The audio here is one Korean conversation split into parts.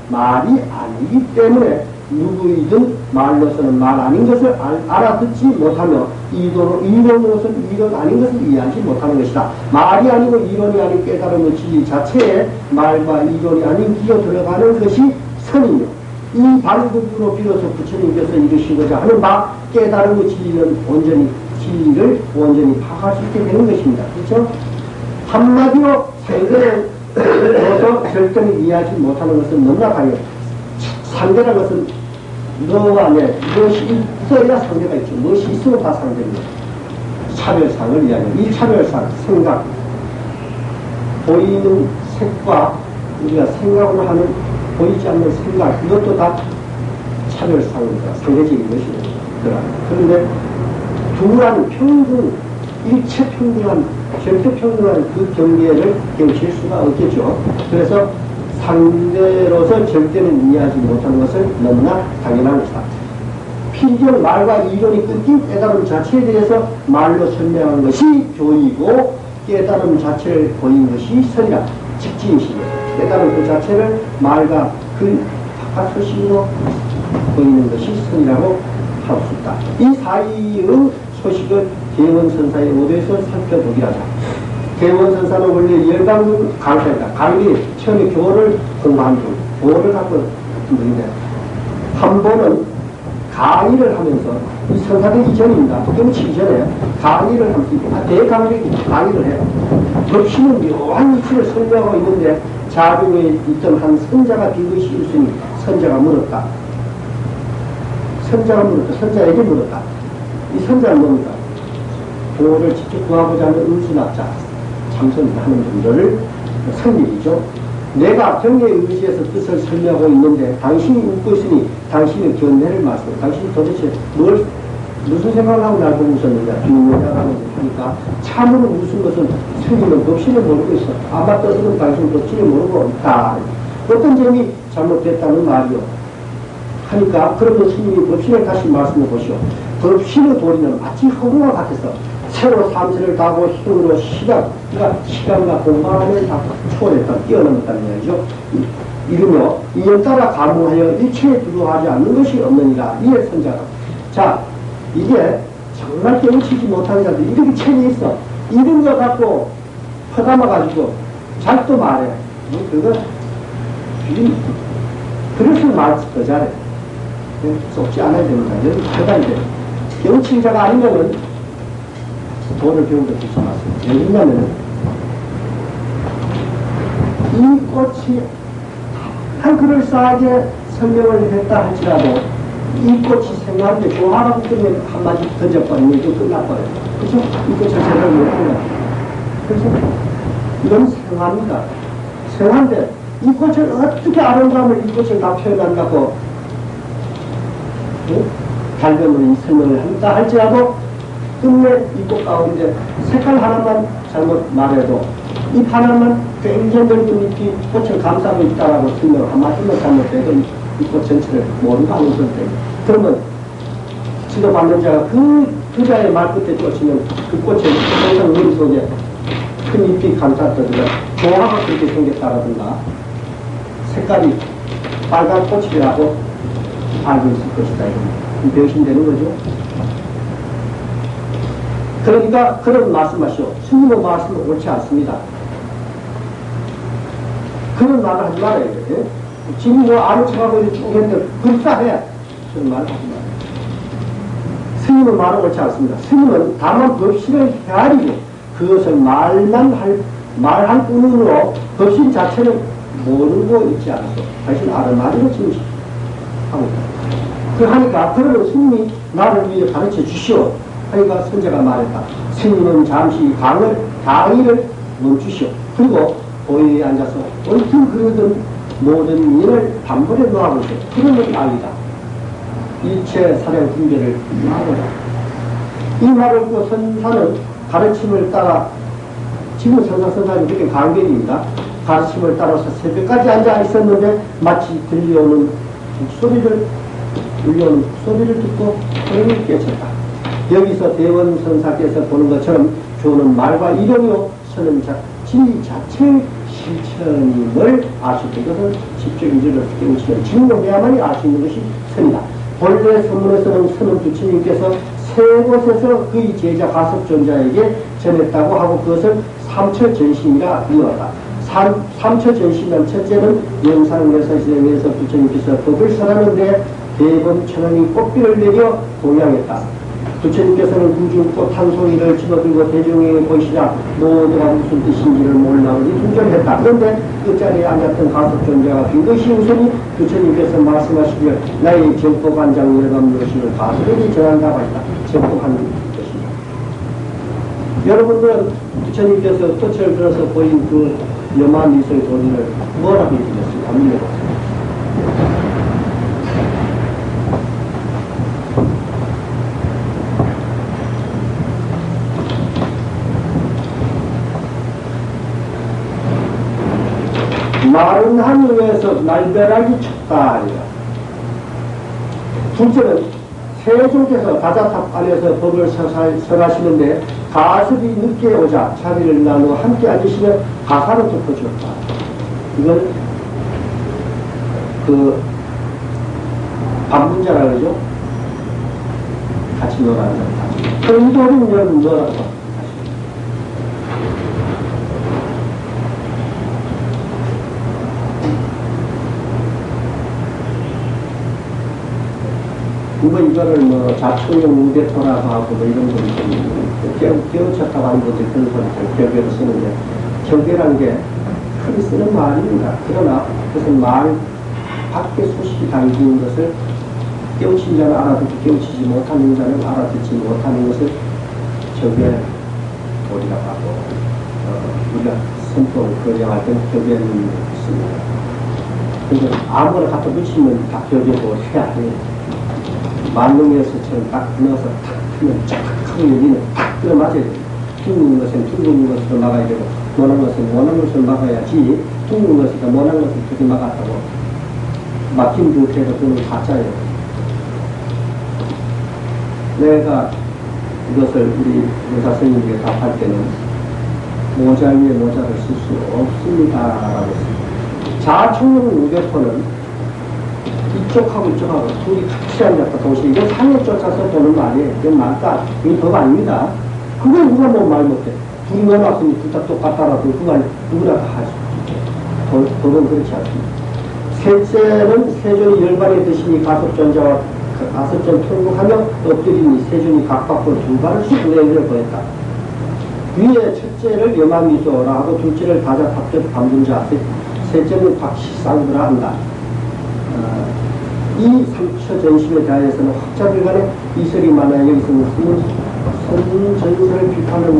말이 아니기 때문에 누구이든 말로서는 말 아닌 것을 알아듣지 못하며 이론으로서는 이론 아닌 것을 이해하지 못하는 것이다. 말이 아니고 이론이 아닌 깨달음의 진리 자체에 말과 이론이 아닌 기어 들어가는 것이 선이며, 이 반국으로 비로소 부처님께서 이루시고자 하는 바 깨달음의 진리를 온전히 파악할 수 있게 되는 것입니다. 그렇죠? 한마디로 상대를 둬서 절대로 이해하지 못하는 것은 너무나 강해요. 상대라는 것은 너와 내, 무엇이 있어야 상대가 있죠. 무엇이 있으면 다 상대입니다. 차별상을 이야기해요. 이 차별상, 생각, 보이는 색과 우리가 생각으로 하는 보이지 않는 생각, 이것도 다 차별상입니다. 상대적인 것입니다. 그런데 두란 평등, 일체 평등한, 절대 평등한 그 경계를 경칠 수가 없겠죠. 그래서 상대로서 절대는 이해하지 못하는 것을 너무나 당연한 것이다. 필경 말과 이론이 끊긴 깨달음 자체에 대해서 말로 설명한 것이 교이고, 깨달음 자체를 보인 것이 선이라. 직진식이에요. 깨달음 그 자체를 말과 그 바깥 소식으로 보이는 것이 선이라고 할 수 있다. 이 사이의 소식을 대원선사의 오도에서 살펴보기로 하자. 대원선사는 원래 열강문 강사이다. 강의 처음에 교를 공부한 중, 교를 갖고 있는데, 한 번은 강의를 하면서, 이 선사되기 이전입니다. 경치 이전에 강의를 하면서, 대강의를 강의를 해요. 법신은 묘한 이치를 설명하고 있는데, 자중에 있던 한 선자가 비것이 있으니 선자가 물었다. 선자에게 물었다. 이 선자는 뭡니까? 도를 직접 구하고자 하는 의순학자, 참선하는 분들을 선일이죠. 내가 경계의 의지에서 뜻을 설명하고 있는데 당신이 웃고 있으니 당신의 견해를 말씀해. 당신이 도대체 무슨 생각을 하고 날 보고 있었느냐, 비밀이라고 하니까 참으로 무슨 것은 스님은 법신을 모르고 있어. 아마 떠서는 당신 법신을 모르고 있다. 어떤 점이 잘못됐다는 말이요. 하니까 그러면 스님이 법신을 다시 말씀해 보시오. 법신의 도리는 마치 허공과 같아서 새로 삼세를 다하고 힘으로 그러니까 시간과 공간을 다 초월했다, 뛰어넘었다는 이야기죠. 이르며 이에 따라 감무하여 일체에 두려워하지 않는 것이 없느니라. 이에 선자가. 자, 이게 정말 깨우치지 못한 자들 이렇게 책이 있어. 이런 거 갖고 퍼담아가지고 잘도 말해. 그거 그래서 말 더 잘해. 썩지 않아야 됩니다. 여기 퍼담이 돼. 깨우친 자가 아니면은 돈을 배운 것도 있지 않습니다. 왜냐면은 이 꽃이 한 그럴싸하게 설명을 했다 할지라도 이 꽃이 생각하는데 좋아하고 뜨면 한마디 던져버리면 이거 끝나버려요. 그죠? 이 꽃을 제대로 못 보면. 그래서 이건 생화입니다. 생화인데 이 꽃을 어떻게 아름다움을 이 꽃을 다 표현한다고 달변으로 이 설명을 한다 할지라도 끝내 이 꽃 가운데 색깔 하나만 잘못 말해도 잎 하나만 굉장히 넓은 잎이 꽃을 감싸고 있다라고 설명을 한마디만 잘못해도 이 꽃 전체를 모르고 하는 건데, 그러면 지도받는 자가 그 자의 말끝에 쫓으면 그 꽃의 항상 머릿속에 큰 잎이 감쌌다든가 조화가 그렇게 생겼다라든가 색깔이 빨간 꽃이라고 알고 있을 것이다. 이건 배신되는 거죠. 그러니까 그런 말씀하시오. 스님의 말씀은 옳지 않습니다. 그런 말을 하지 말아야 돼. 지금 뭐 아는 척하고 이렇게 쭉 했는데 불사해. 그런 말을 하지 말아요. 스님의 말은 옳지 않습니다. 스님은 다만 법신을 헤아리고 그것을 말할 뿐으로 법신 자체는 모르고 있지 않았어. 당신 아르마디로 지금 하고 있다. 그 하니까 그러면 스님이 나를 위해 가르쳐 주시오. 하니까 선자가 말했다. 스님은 잠시 강의를 멈추시오. 그리고 고위에 앉아서 옳든 그러든 모든 일을 단번에 놓아보세요. 그러면 아니다. 일체 사량 분별을 놓아보라. 이 말을 듣고 선사는 가르침을 따라, 지금 선사는 그렇게 강변입니다. 가르침을 따라서 새벽까지 앉아 있었는데 마치 들려오는 소리를 듣고 그러니 깨쳤다. 여기서 대원선사께서 보는 것처럼 교는 말과 이론이요, 선은 진리 자체의 실천임을 알 수 있다. 이것은 직접 이제를 깨우치면 증명해야만이 알 수 있는 것이 선이다. 본래 선문에서는 선은 부처님께서 세 곳에서 그의 제자 가섭존자에게 전했다고 하고 그것을 삼처전심이라 이어다. 삼처전심은 첫째는 영상여사시대에서 부처님께서 법을 설하는데 대범천왕이 꽃비를 내려 동양했다. 부처님께서는 구중꽃 한 송이를 집어들고 대중에게 보시자 모두가 무슨 뜻인지를 몰라오니 tun절했다. 그런데 그 자리에 앉았던 가섭존자가 그것이 우선이 부처님께서 말씀하시기를 나의 정법한장 열감 무엇을 가설에게 전한다고 했다. 정법한 것이다. 여러분들은 부처님께서 꽃을 들어서 보인 그 염화미소의 도리를 뭐라고 얘기했습니까? 물어보세요. 마른 하늘에서 날벼락이 쳤다. 둘째는 세종께서 다자탑 안에서 법을 설하시는데 가습이 늦게 오자 자리를 나누어 함께 앉으시며 가사를 덮어주었다. 이건 그 반문자라 그러죠. 같이 놀아는 사람. 의도는 뭐라고? 이거를 뭐 자충용 우대토라고 하고 뭐 이런 거를 깨우쳤다고 하는 분들이 그런 소리를 결계로 쓰는데 결계란 게 크게 쓰는 말입니다. 그러나 그것은 말 밖에 소식이 담긴 것을 깨우친 자는 알아듣고 깨우치지 못하는 자는 알아듣지 못하는 것을 결계 우리가 하고 우리가 선포 거정할 때는 결계는 있습니다. 그래서 아무거나 갖다 붙이면 다 결계도 해야 해요. 만능에서처럼 딱 넣어서 탁 하면 쫙 하고 여기는 탁 들어맞아야 돼요. 둥근 것은 둥근 것으로 막아야 되고 원한 것은 원한 것을 막아야지 둥근 것이니까 원한 것을 그렇게 막았다고 막힌 상태에서 그는 가짜예요. 내가 이것을 우리 의사 선생님에게 답할 때는 모자 위에 모자를 쓸 수 없습니다 라고 했습니다. 자충용 우대포는 이쪽하고 이쪽하고 둘이 같이 앉았다 동시에 이건 상을 쫓아서 도는 말이에요. 이건 말까? 이건 법 아닙니다. 그걸 누가 뭐 말 못해. 둘이 넣어놨으니 둘 다 똑같다라고 그걸 누구나 다 하죠. 법은 그렇지 않습니다. 셋째는 세존이 열반의 드시니 가섭존자와 가섭존 통곡하며 엎드리니 세존이 각박으로 두 발을 쑥 내밀어 보였다. 위에 첫째를 염화미소라 하고 둘째를 다자탑적 반분자 셋째는 박시쌍부라 한다. 이 삼처전심에 대하여서는 학자들간에 이설이 많아요. 여기서는 선전설을 비판하는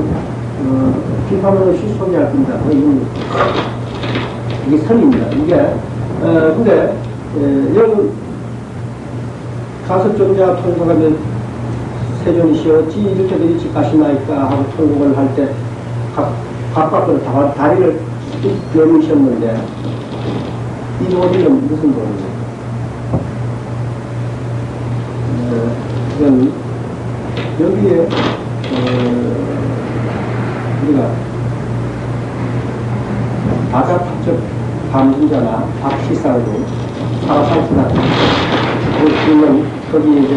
것이 소개할 겁니다. 이게 선입니다. 이게 근데 여러분 가섭존자 통곡하면 세존이시여 어찌 이렇게 일찍 가시나이까 하고 통곡을 할 때 각박으로 다리를 뚝 내미셨는데 이 도리는 무슨 도리죠? 이건 여기에 우리가 다자탑적 반분자나 박시상으로 사라상수나 그러면 거기 이제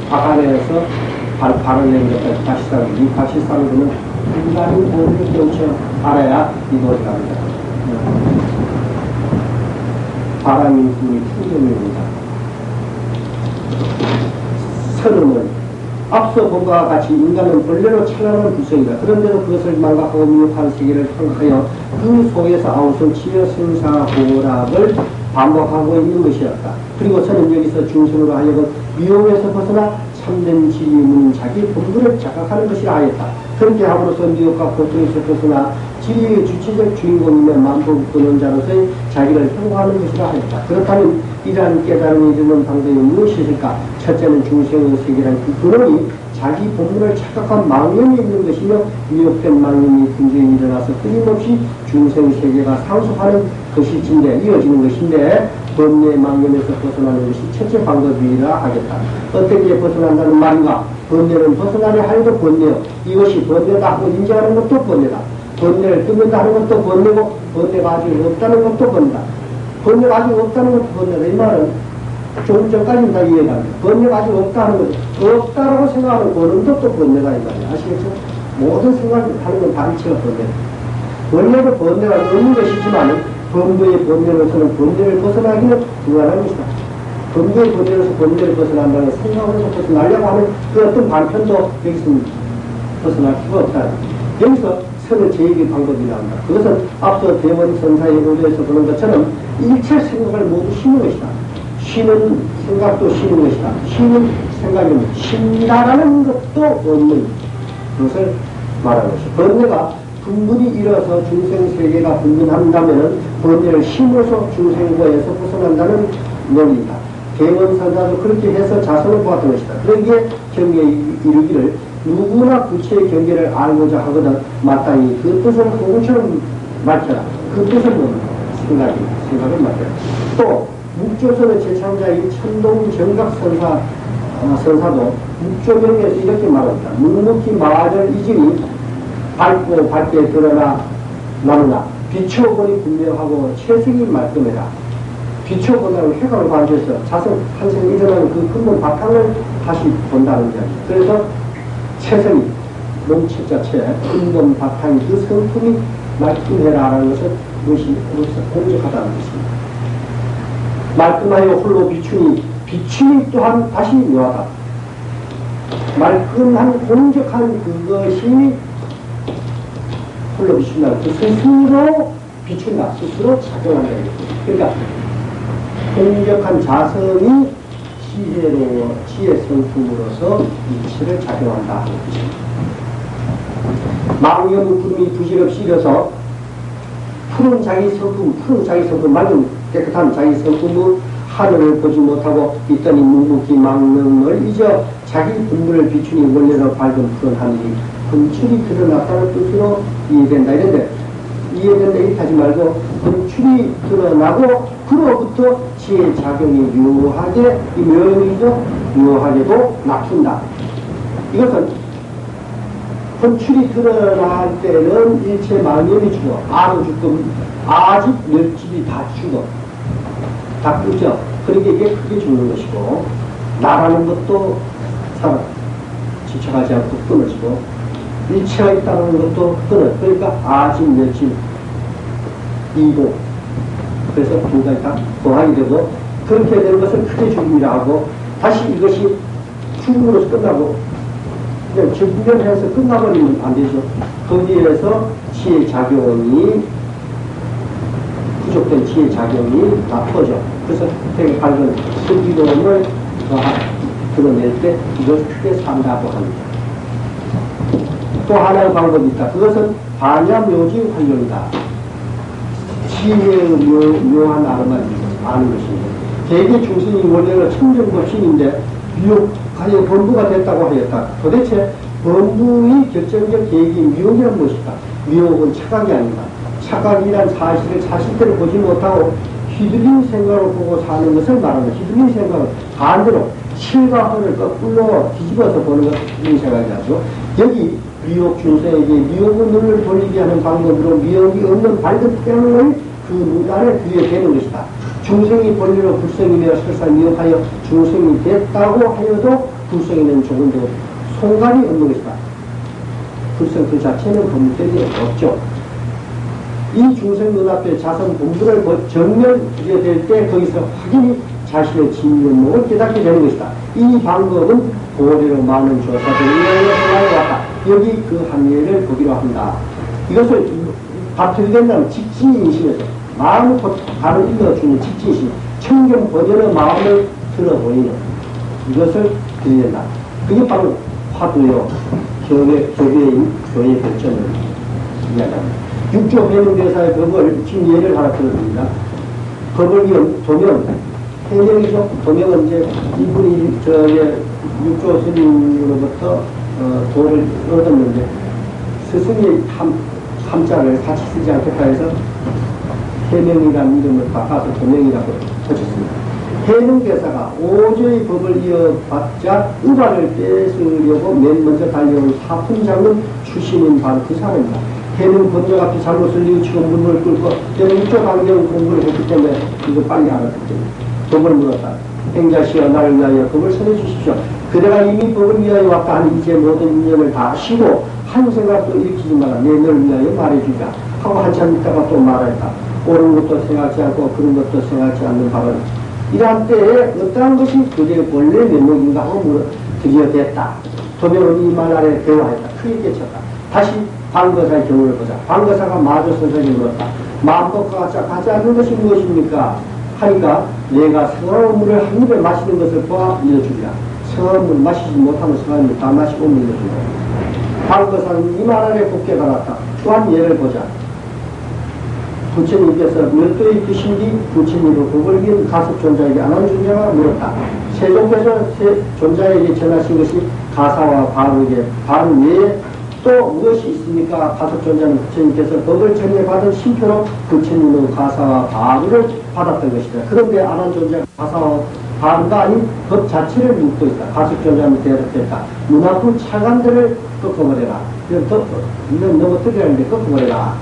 박안에서 발을 내밀었다 박시상 이 박시상으로는 인간이 도리를 깨우쳐 알아야 이 도리가 합니다. 바람이 불이 풍경입니다. 선음은 앞서 본 바와 같이 인간은 본래로 찬란한 구성이다. 그런데도 그것을 망각하고 미혹한 세계를 향하여 그 속에서 아우성 치여 생사호락을 반복하고 있는 것이었다. 그리고 저는 여기서 중심으로 하여금 미혹에서 벗어나 참된 지리문인 자기 본분을 자각하는 것이라 하였다. 그렇게 함으로써 미혹과 고통에서 벗어나 지리의 주체적 주인공이며 만복 도는 자로서의 자기를 평화하는 것이라 하였다. 그렇다면 이러한 깨달음이 이르는 방법이 무엇이실까? 첫째는 중생의 세계란 그 근원이 자기 본분을 착각한 망념이 있는 것이며 미혹된 망념이 분쟁이 일어나서 끊임없이 중생 세계가 상속하는 것일진데 이어지는 것인데 번뇌 망념에서 벗어나는 것이 첫째 방법이라 하겠다. 어떻게 벗어난다는 말인가? 번뇌는 벗어나려 하여도 번뇌요. 이것이 번뇌다 하고 인정하는 것도 번뇌다. 번뇌를 끊는다는 것도 번뇌고, 번뇌가 아직 없다는 것도 번뇌다. 번뇌가 아직 없다는 것도 번뇌다. 이 말은 조금 전까지는 다 이해가 안 돼. 번뇌가 아직 없다는 것, 없다라고 생각하는 번뇌도 또 번뇌다. 이 말이야. 아시겠죠? 모든 생각을 하는 건 단체가 번뇌다. 원래는 번뇌가 없는 것이지만, 범죄의 번뇌로서는 번뇌를 벗어나기는 불가능한 것이다. 범죄의 번뇌로서 번뇌를 벗어난다는 생각으로서 벗어나려고 하는 그 어떤 반편도 여기서 벗어날 수가 없다. 여기서 선을 제기의 방법이 나온다. 그것은 앞서 대원선사의 오조에서 보는 것처럼 일체 생각을 모두 쉬는 것이다. 쉬는 생각도 쉬는 것이다. 쉬는 생각이면 쉰다라는 것도 없는 것을 말하는 것이다. 번뇌가 분분이 일어서 중생세계가 분분한다면 번뇌를 쉼으로써 중생고에서 벗어난다는 논리이다. 대원선사도 그렇게 해서 자선을 보았던 것이다. 그러기에 경계에 이르기를 누구나 부처의 경계를 알고자 하거든 마땅히 그 뜻을 공처럼 밝혀라. 그 뜻을 생각을 밝혀라. 또 묵조선의 제창자인 천동정각선사 선사도 묵조명에서 이렇게 말합니다. 묵묵히 마절 이질이 밝고 밝게 드러나 나누나 비춰보니 분명하고 채색이 말끔해라. 비춰본다는 해각을 관해서 자성 한생 일어나는 그 근본 바탕을 다시 본다는 이야기. 그래서 채성이 몸체 자체 근본 바탕이 그 성품이 말끔해라라는 것은 무엇이 공적하다는 것입니다. 말끔하여 홀로 비춤이 또한 다시 묘하다. 말끔한 공적한 그것이 홀로 비춘다. 그 스스로 비춘다. 스스로 작용한다. 그러니까 공적한 자성이 지혜로워 지혜 성품으로서 이치를 작용한다 하는 것입니다. 망념 구름이 부질없이 일어서 푸른 자기 성품, 맑은 깨끗한 자기 성품의 하늘을 보지 못하고 있더니 묵묵히 망념을 잊어 자기 분물을 비추니 원래로 밝은 푸른 하늘이 분출이 드러났다는 뜻으로 이해된다. 이런데 이해된다 이렇게 하지 말고 분출이 드러나고 그로부터 지혜의 작용이 묘하게 이 묘이죠. 묘하게도 낮춘다. 이것은 분출이 드러날 때는 일체 망념이 죽어 아로 죽고 아직 몇 집이 다 죽어 다 끊죠. 그러니까 이게 크게 죽는 것이고 나라는 것도 살아 지쳐가지 않고 끊어지고 일체가 있다는 것도 끊어. 그러니까 아직 며칠 이고 그래서 두 가지 다 동하게 되고 그렇게 되는 것을 크게 죽음이라 하고 다시 이것이 죽음으로서 끝나고 그냥 증명해서 끝나버리면 안 되죠. 거기에서 지혜 작용이 부족된 지혜 작용이 다 퍼져. 그래서 되게 밝은 슬기로움을 드러낼 때 이걸 크게 산다고 합니다. 또 하나의 방법이 있다. 그것은 반야묘지 활용이다. 지혜의 묘한 아름을 아는 것입니다. 대개 중생이 원래는 청정법신인데 미혹하여 범부가 됐다고 하였다. 도대체 범부의 결정적 계획이 미혹이란 무엇일까? 미혹은 착각이 아니다. 착각이란 사실을 사실대로 보지 못하고 휘둘린 생각을 보고 사는 것을 말하는 휘둘린 생각은 반대로 실과 허를 거꾸로 뒤집어서 보는 것을 휘둘린 생각이라죠. 여기 미혹 중생에게 미혹의 눈을 돌리게 하는 방법으로 미혹이 없는 밝은 태양을 그 눈 아래 귀에 대는 것이다. 중생이 본래로 불성이며 설사 미혹하여 중생이 됐다고 하여도 불성에는 조금 더 송간이 없는 것이다. 불성 그 자체는 범죄이 없죠. 이 중생 눈앞에 자선 본부를 정면하게 될 때 거기서 확연히 자신의 진면목을 깨닫게 되는 것이다. 이 방법은 고대로 많은 조사들이 올라왔다. 여기 그 한예를 보기로 한다. 이것을 어떻게 된다면 직지인심에서 마음을 바로 일러주는 직지인심, 청경 번연의 마음을 들어보이는 이것을 드린다. 그게 바로 화두요, 교배인 교의 결정을 이야기합니다. 육조 해명대사의 법을 지금 예를 하나 들어드립니다. 법을 도명, 해명이죠. 도명은 이제 이분이 육조 스님으로부터 도를 얻었는데 스승의 함자를 같이 쓰지 않겠다 해서 해명이라는 이름을 바꿔서 도명이라고 붙였습니다. 해명대사가 오조의 법을 이어받자 의발을 뺏으려고 맨 먼저 달려온 사품장은 출신인 바로 그 사람입니다. 걔는 번역 앞에 잘못을 뉘우치고 물을 끓고 걔는 이쪽 안경 공부를 했기 때문에 이거 빨리 알았기 때문에 법을 물었다. 행자시여 나를 위하여 법을 선해 주십시오. 그대가 이미 법을 위하여 왔다 하니 이제 모든 인연을 다 쉬고 한 생각도 일으키지 마라. 내 너를 위하여 말해주자 하고 한참 있다가 또 말했다. 옳은 것도 생각지 않고 그런 것도 생각지 않는 바는 이러한 때에 어떠한 것이 그대의 본래 면목인가 하고 물어 드디어 됐다. 도변은 이 말 아래 대화했다. 크게 깨쳤다. 다시 방거사의 경우를 보자. 방거사가 마조 선생님을 물었다. 마음법과 같지 않는 것이 무엇입니까? 하니까 내가 생화의 물을 한 입에 마시는 것을 보아 일러주리라. 생화의 물 마시지 못하면 생화의 물 다 마시고 일러주리라. 방거사는 이 말 아래 곱게 달았다. 또한 예를 보자. 부처님께서 몇도의 뜻인지 부처님으로 법을 이은 가섭존자에게 안한존자가 물었다. 세종께서 존자에게 전하신 것이 가사와 바르게 바른 외에 또 무엇이 있습니까? 가섭존자는 부처님께서 법을 전해받은 신표로 부처님의 가사와 바르를 받았던 것이다. 그런데 안한존자가 가사와 바르가 아닌 법 자체를 묻고 있다. 가섭존자는 대답했다. 눈앞의 차관들을 꺾어버려라. 이건 너무 어떻게 하는데 꺾어버려라.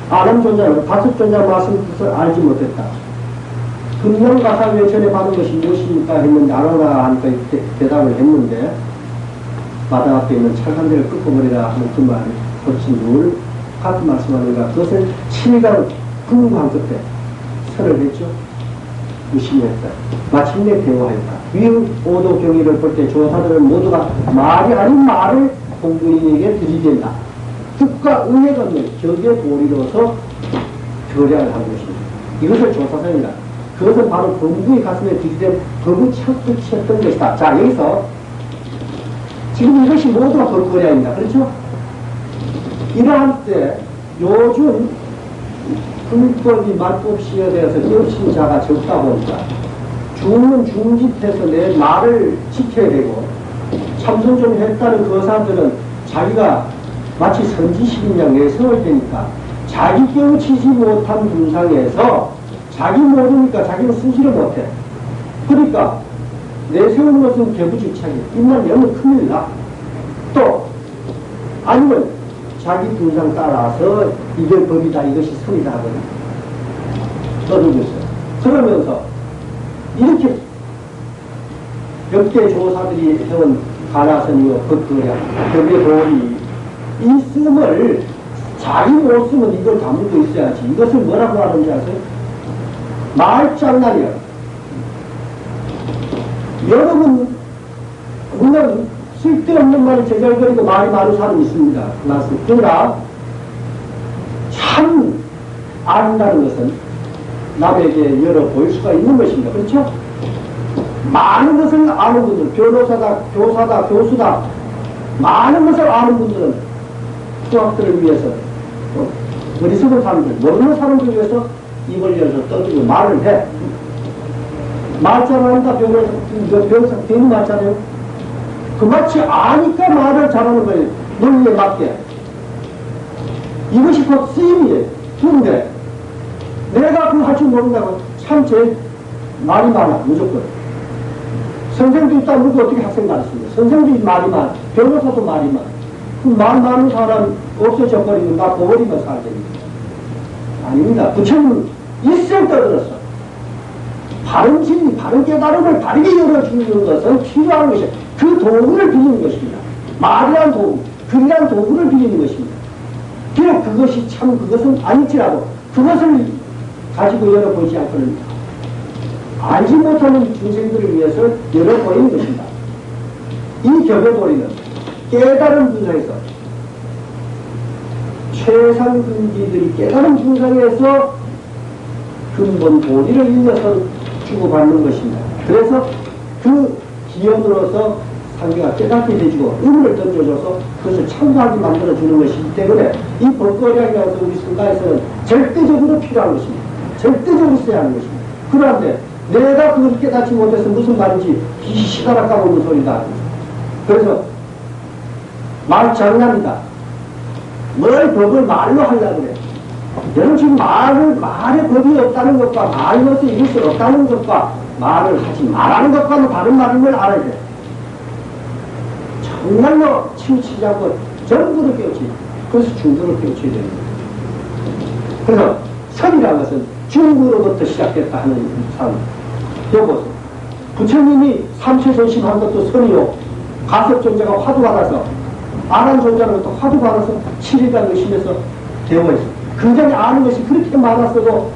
안한존자는 가섭존자 말씀 뜻을 알지 못했다. 금명가사 외에 전해받은 것이 무엇입니까? 했는데 안하나 하니까 대답을 했는데 마당 앞에 있는 찰간대를 끄어버리라 하는 그 말이 훨씬 늘 같은 말씀하는가. 그것을 7간 궁금한 끝에 설을 했죠. 의심했다. 마침내 대화했다. 위의 오도 경위를 볼 때 조사들은 모두가 말이 아닌 말을 공부인에게 들이댄다. 뜻과 의해가 없는 격의 도리로서 결약을 한 것입니다. 이것을 조사선이다. 그것은 바로 공부의 가슴에 들이댄 법의 첫 끝이었던 것이다. 자, 여기서 지금 이것이 모두가 볼거리아입니다. 그렇죠? 이러한 때 요즘 불법이 말법시에 대해서 깨우친 자가 적다 보니까 중은 중짓해서 내 말을 지켜야 되고 참선 좀 했다는 거사들은 자기가 마치 선지식인 양 내세워야 되니까 자기 깨우치지 못한 분상에서 자기 모르니까 자기는 쓰지를 못해. 그러니까 내세우는 것은 개부직창이 입만 열면 큰일 나. 또 아니면 자기 분상 따라서 이게 법이다 이것이 선이다 하거나 떠들고 있어요. 그러면서 이렇게 역대 조사들이 해온 가나선이요 법거야 법의 도리 이 쓰임을 자기 못 쓰면 이걸 담고 있어야지. 이것을 뭐라고 하는지 아세요? 말장난이야. 여러분 물론 쓸데없는 말을 제잘거리고 말이 많은 사람이 있습니다. 그러나 참 안다는 것은 남에게 열어 보일 수가 있는 것입니다. 그렇죠? 많은 것을 아는 분들, 변호사다, 교사다, 교수다, 많은 것을 아는 분들은 수학들을 위해서, 어리석은 사람들, 모르는 사람들을 위해서 입을 열어서 떠들고 말을 해. 말 잘한다, 변호사, 괜히 말잖아요. 그 마치 아니까 말을 잘하는 거예요. 논리에 맞게. 이것이 곧 쓰임이에요. 근데 내가 그거 할 줄 모른다고 참 제일 말이 많아, 무조건. 선생도 있다 그러고 어떻게 학생 가르칩니까? 선생도 말이 많아. 변호사도 말이 많아. 그 말 많은 사람 없어져 버리면 나 버리면 살야 됩니다. 아닙니다. 부처님은 일생 떠들었어. 바른 진리, 바른 깨달음을 바르게 열어주는 것은 필요한 것이야. 그 도구를 빌리는 것입니다. 말이란 도구, 글이란 도구를 빌리는 것입니다. 비록 그것이 참 그것은 아닐지라도 그것을 가지고 열어보지 않고는 알지 못하는 중생들을 위해서 열어버리는 것입니다. 이 격의도리는 깨달은 분상에서 최상 근기들이 깨달은 분상에서 근본 도리를 일러서 주고받는 것입니다. 그래서 그 기원으로서 상대가 깨닫게 해주고 의문을 던져줘서 그것을 참고하게 만들어주는 것이기 때문에 이 법거리학이라서 우리 성가에서는 절대적으로 필요한 것입니다. 절대적으로 써야 하는 것입니다. 그런데 내가 그걸 깨닫지 못해서 무슨 말인지 빛이 시다라 까먹는 소리다. 그래서 말 장난이다. 뭘 법을 말로 하려고 그래. 여러분 지금 말에 법이 없다는 것과 말로서 이룰 수 없다는 것과 말을 하지 말하는 것과는 다른 말인 걸 알아야 돼. 정말로 치우치지 않고 전부를 깨우치. 그래서 중도를 깨우쳐야 됩니다. 그래서 선이라는 것은 중국으로부터 시작됐다 하는 선. 여보세요. 부처님이 삼체존심한 것도 선이요. 가섭존재가 화두받아서 아란존재는 또 화두받아서 7일간 의심해서 되어있어. 굉장히 아는 것이 그렇게 많았어도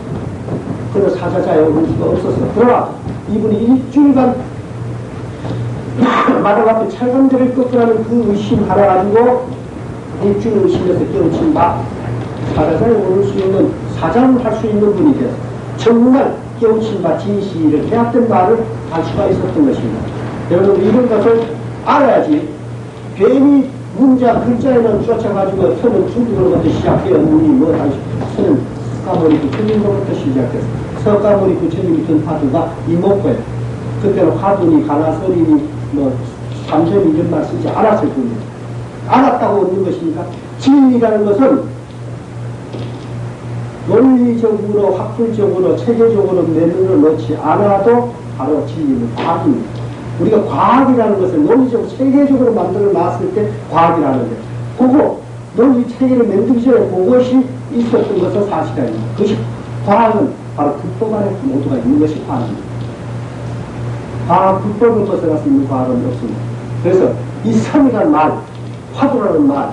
그런 사자자에 오를 수가 없었어. 그러나 이분이 일주일간 마당 앞에 찰강제를 꺾으라는 그 의심 하나 가지고 일주일 의심에서 깨우친 바 사자자에 오를 수 있는 사장을 할 수 있는 분이 되어서 정말 깨우친 바 진시를 계약된 바를 알 수가 있었던 것입니다. 여러분 이런 것을 알아야지 괜히 문자 글자에는 쫓아가지고 선은 중국으로부터 시작되었느니 뭐 다시 선은 석가모니 부처님으로부터 시작했어. 석가모니 부처님이 든 화두가 이목고예요. 그때는 화두니 가나설이니 뭐 삼선 이런 말 쓰지 않았을 뿐이에요. 알았다고 얻는 것입니까? 진리라는 것은 논리적으로 학술적으로 체계적으로 내눈을 놓지 않아도 바로 진리는 과학입니다. 우리가 과학이라는 것을 논리적으로 체계적으로 만들어 놨을 때 과학이라는데 그거 논리 체계를 만들기 전에 그것이 있었던 것은 사실이 아닙니다. 그것이 과학은 바로 불법 안에 모두가 있는 것이 과학입니다. 과학 불법을 벗어날 수 있는 과학은 없습니다. 그래서 이 선이라는 말, 화두라는 말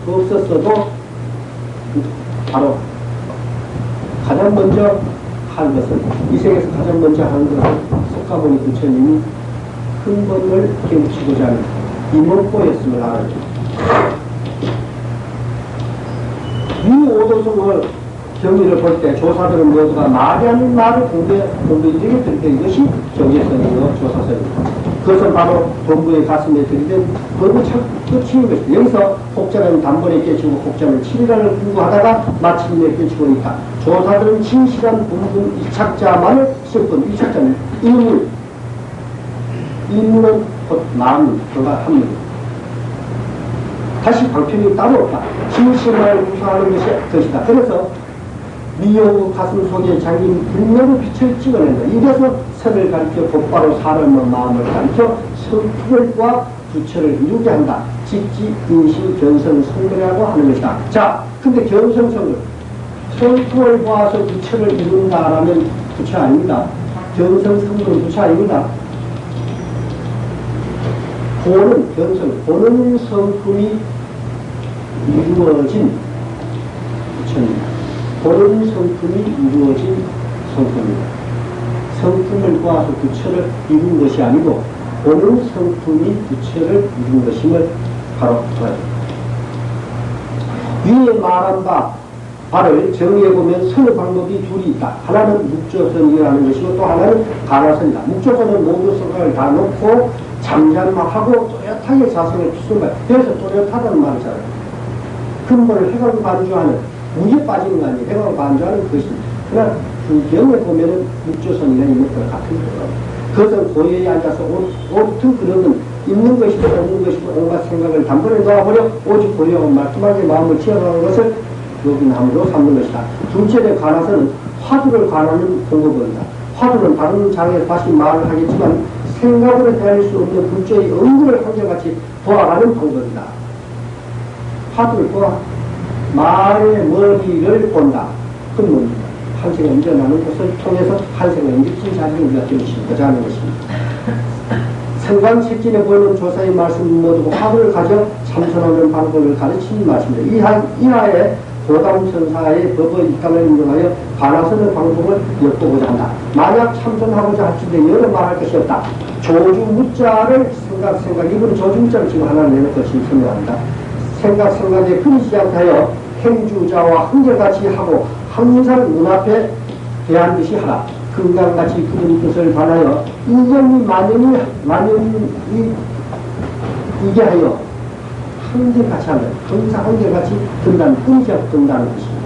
없었어도 바로 가장 먼저 한 것은 이 세계에서 가장 먼저 하는 것은 석가모니 부처님이 근본을 깨우치고자 하는 이목보였음을 알아요. 이 오도승을 경리를 볼 때 조사들은 모두가 말이 아닌 말을 공부에 들게 이것이 경제선이요 조사선입니다. 그것은 바로 본부의 가슴에 들이댄 법의 끝인 것입니다. 여기서 혹자는 단번에 깨치고 혹자는 7일간을 공부하다가 마침내 깨치고 있다. 조사들은 진실한 본분 이착자만을 쓸 뿐, 이착자는 인물, 인물은 곧 마음, 그가 합니다. 다시 방편이 따로 없다. 진실만을 구사하는 것이 것이다. 그래서 미용 가슴 속에 잠긴 분명히 빛을 찍어낸다. 이래서 선을 가르쳐 곧바로 사람의 마음을 가르쳐 성품과 부처를 이루게 한다. 직지 인심 견성 성불이라고 하는 것이다. 자, 근데 견성 성불 성품을 모아서 부처를 이룬다라면 부처 아닙니다. 견성 성불은 부처 아닙니다. 보는 견성, 보는 성품이 이루어진 부처입니다. 보는 성품이 이루어진 성품입니다. 성품을 모아서 부처를 이룬 것이 아니고 보는 성품이 부처를 이룬 것임을 바로 알아요. 위에 말한 바를 정리해보면 선의 방법이 둘이 있다. 하나는 묵조선이라는 것이고 또 하나는 가나선이다. 묵조선은 모든 생각을 다 놓고 잠잠만 하고 또렷하게 자성을 피는 거야. 그래서 또렷하다는 말을 잘해요. 근본을 해가지고 반주하는 무게 빠지는 거 아니에요. 해가지고 반주하는 것입니다. 그러나 불경에 보면은 묵조선이나 이런 것들 같은 거예요. 그것은 고요에 앉아서 옳든 그러든 있는 것이고 없는 것이고 온갖 생각을 단번에 놓아버려 오직 고요하고 말끔하게 마음을 지어가는 것을 요긴함으로 삼는 것이다. 둘째의 관해서는 화두를 관하는 공부법이다. 화두는 다른 장에서 다시 말을 하겠지만 생각으로 헤아릴 수 없는 불조의 응구를 한결같이 보아가는 방법이다. 화두를 보아 말의 머리를 본다. 그러면 한생을 일어나는 것을 통해서 한생을 일으킨 자리를 우리가 깨우치고자 하는 것입니다. 생관색진에 보이는 조사의 말씀 모두 화두를 가져 참선하는 방법을 가르치는 말씀입니다. 이하에 고담천사의 법의 입당을 인정하여 관하선의 방법을 엿보고자 한다. 만약 참선하고자 할지도 여러 말할 것이 없다. 조주무자를 생각 이분은 조주무자를 지금 하나 내놓고 지금 설명합니다. 생각에 끊이지 않다여 행주자와 한결같이 하고 항상 눈앞에 대한 듯이 하라. 금강같이 그런 뜻을 반하여 인정이 만연이 이게 하여 한결같이 한다. 항상 한결같이 든다는 끊이지 않고 든다는 것입니다.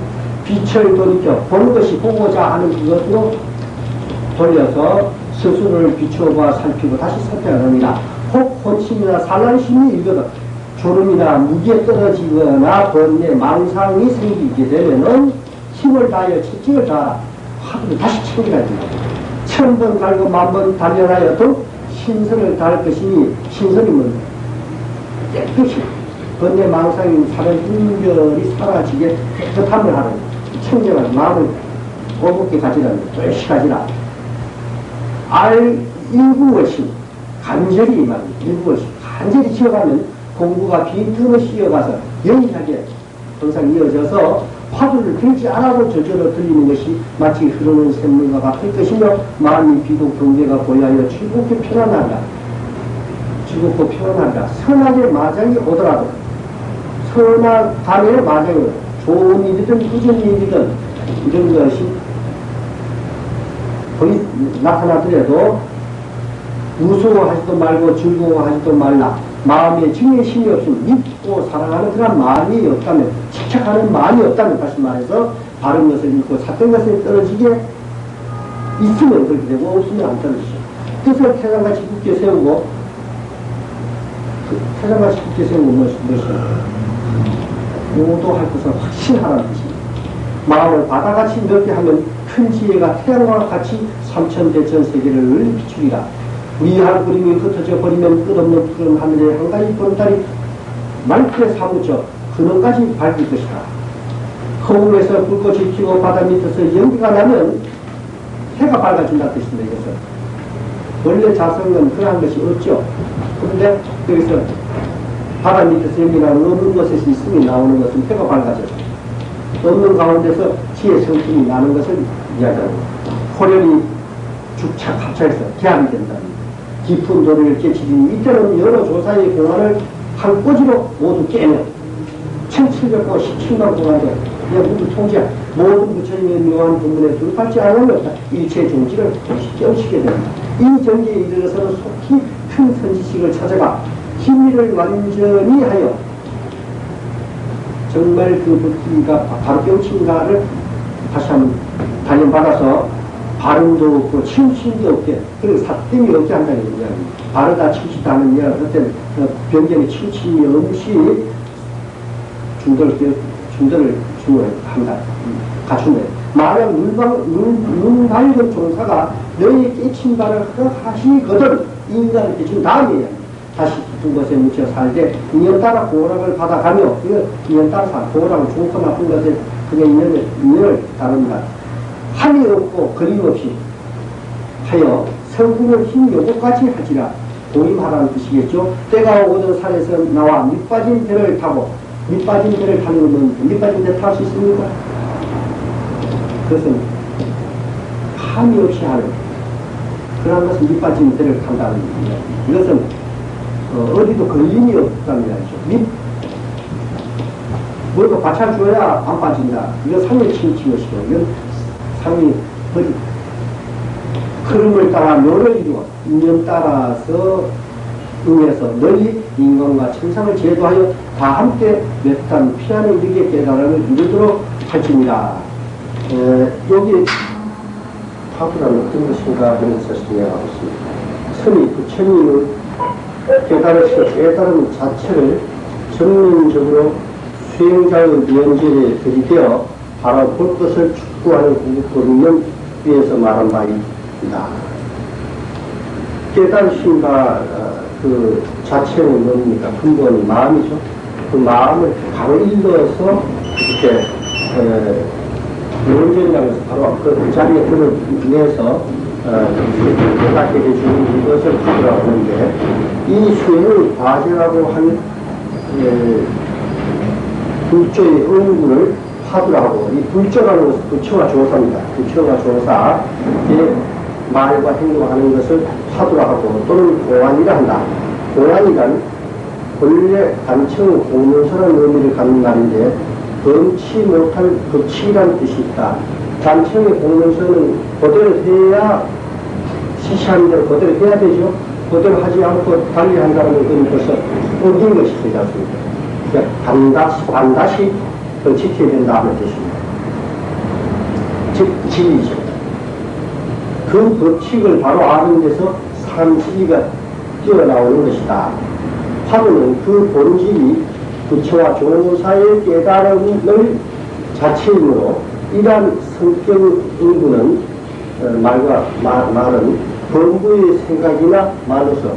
빛을 돌이켜 보는 것이 보고자 하는 그것으로 돌려서 스스로를 비추어봐 살피고 다시 살펴갑니다. 혹 혼심이나 산란심이 일거든 졸음이나 무기에 떨어지거나 번뇌 망상이 생기게 되면은 힘을 다하여 채찍을 다하라. 화두를 다시 챙겨야 됩니다. 1000번 갈고 10,000번 단련하여도 신선을 다할 것이니 신선이면 깨끗이 번뇌 망상이 사람 인별이 사라지게 깨끗함을 하는 청정한 마음을 고급게 가지라, 똘시 가지라. 알 일구것이 간절히 말입니다. 일구것이 간절히 지어가면 공부가 빈틈없이 이어가서 영리하게 항상 이어져서 화두를 들지 않아도 저절로 들리는 것이 마치 흐르는 샘물과 같을 것이며 마음이 비록 경계가 고야하여 즐겁게 편안하다. 즐겁고 편안하다. 선악의 마장이 오더라도 선악간의 마장이 좋은 일이든 부전 일이든 이런 것이 거의 나타나더라도 무서워하지도 말고 즐거워하지도 말라. 마음에 증의심이 없으면 믿고 사랑하는 그런 마음이 없다면, 집착하는 마음이 없다면, 다시 말해서 바른 것을 믿고 삿된 것에 떨어지게 있으면 그렇게 되고 없으면 안 떨어지죠. 뜻을 태산같이 굳게 세우고, 태산같이 굳게 세우는 것이 모도할 것을 확신하라는 뜻입니다. 마음을 바다같이 넓게 하면 큰 지혜가 태양과 같이 삼천대천 세계를 비추리라. 위할 그림이 흩어져 버리면 끝없는 푸른 하늘에 한 가지 보름달이 맑게 사무쳐 근원까지 밝을 것이다. 허공에서 불꽃이 피고 바다 밑에서 연기가 나면 해가 밝아진다 뜻입니다. 이것은 원래 자성은 그러한 것이 없죠. 그런데 여기서 바다 밑에서 연기가 없는 것에서 있음이 나오는 것은 해가 밝아져서 없는 가운데서 지혜 성품이 나는 것을 이야기합니다. 호련이 죽착 합차해서 개합이 된다. 깊은 도리를 깨치니 이때는 여러 조사의 공안을 한 꼬지로 모두 깨면 1717만 공안을 그냥 모두 통제 모든 부처님의 묘한 본문에 둘팔지 않으면 일체 정지를 깨우치게 됩니다. 이 정지에 이르러서는 속히 큰 선지식을 찾아가 힘의를 완전히 하여 정말 그 부처가 바로 깨우친가를 다시 한번 단련받아서 발음도 없고 치우침도 없게 그리고 사땜이 없게 한다는 이야기입니다. 바르다 치우치다 하는 이야기는 그때 변경의 치우침이 없이 중도를 한다. 갖춘다. 만약 눈 밝은 종사가 너희 깨친 바를 허락하시거든 인간을 깨친 다음에 다시 깊은 것에 묻혀 살되 인연 따라 고락을 받아가며 인연 따라 고락을 좋고 나쁜 것에 그게 인연을 따릅니다. 한이 없고 거림없이 하여 성품을 힘 요것까지 하지라. 도임하라는 뜻이겠죠. 때가 오거든 산에서 나와 밑빠진 배를 타고 밑빠진 배를 타는 것은 밑빠진 배 탈 수 있습니까? 그것은 함이 없이 하는 그런 것은 밑빠진 배를 탄다는 얘기입니다. 이것은 어디도 걸림이 없다는 이야기죠. 뭐가 받쳐줘야 안 빠진다. 이건 상의 치우친 것이고 이건 상이 흐름을 따라 묘를 이루어 인연 따라서 응해서 널리 인간과 천상을 제도하여 다 함께 몇단 피안에 이르게 깨달음을 이루도록 할지니라. 여기 파부라는 어떤 것인가 하는 것을 이야기하고 있습니다. 선이 부처님의 깨달음 자체를 전면적으로 수행자의 면전에 들이대어 바로 볼 것을 축구하는 공부법이면 위에서 말한 바입니다. 깨달으심과 그 자체는 뭡니까? 근본이 마음이죠. 그 마음을 바로 일러서 이렇게 면전이라고 해서 바로 그 자리에 들어내서 깨닫게 해주는 이것을 하더라고 하는데 이 수행을 과제라고 한 불조의 응구를 화두라고, 이 불조라는 것은 부처와 조사입니다. 부처와 조사의 말과 행동하는 것을 화두라 하고 또는 공안이라 한다. 공안이란 본래 단청 공문서라는 의미를 갖는 말인데 범치 못할 법치라는 뜻이 있다. 단청의 공문서는 그대로 해야 시시한 대로 그대로 해야 되죠. 그대로 하지 않고 달리 한다는 것은 벌써 어긴 것이 되지 않습니까? 반드시 지켜야 된다는 뜻입니다. 즉, 진리죠. 그 법칙을 바로 아는 데서 삼시가 뛰어나오는 것이다. 화두는 그 본질이 부처와 조사의 깨달음을 자체이므로 이러한 성격의 응구는 말은 범부의 생각이나 말로서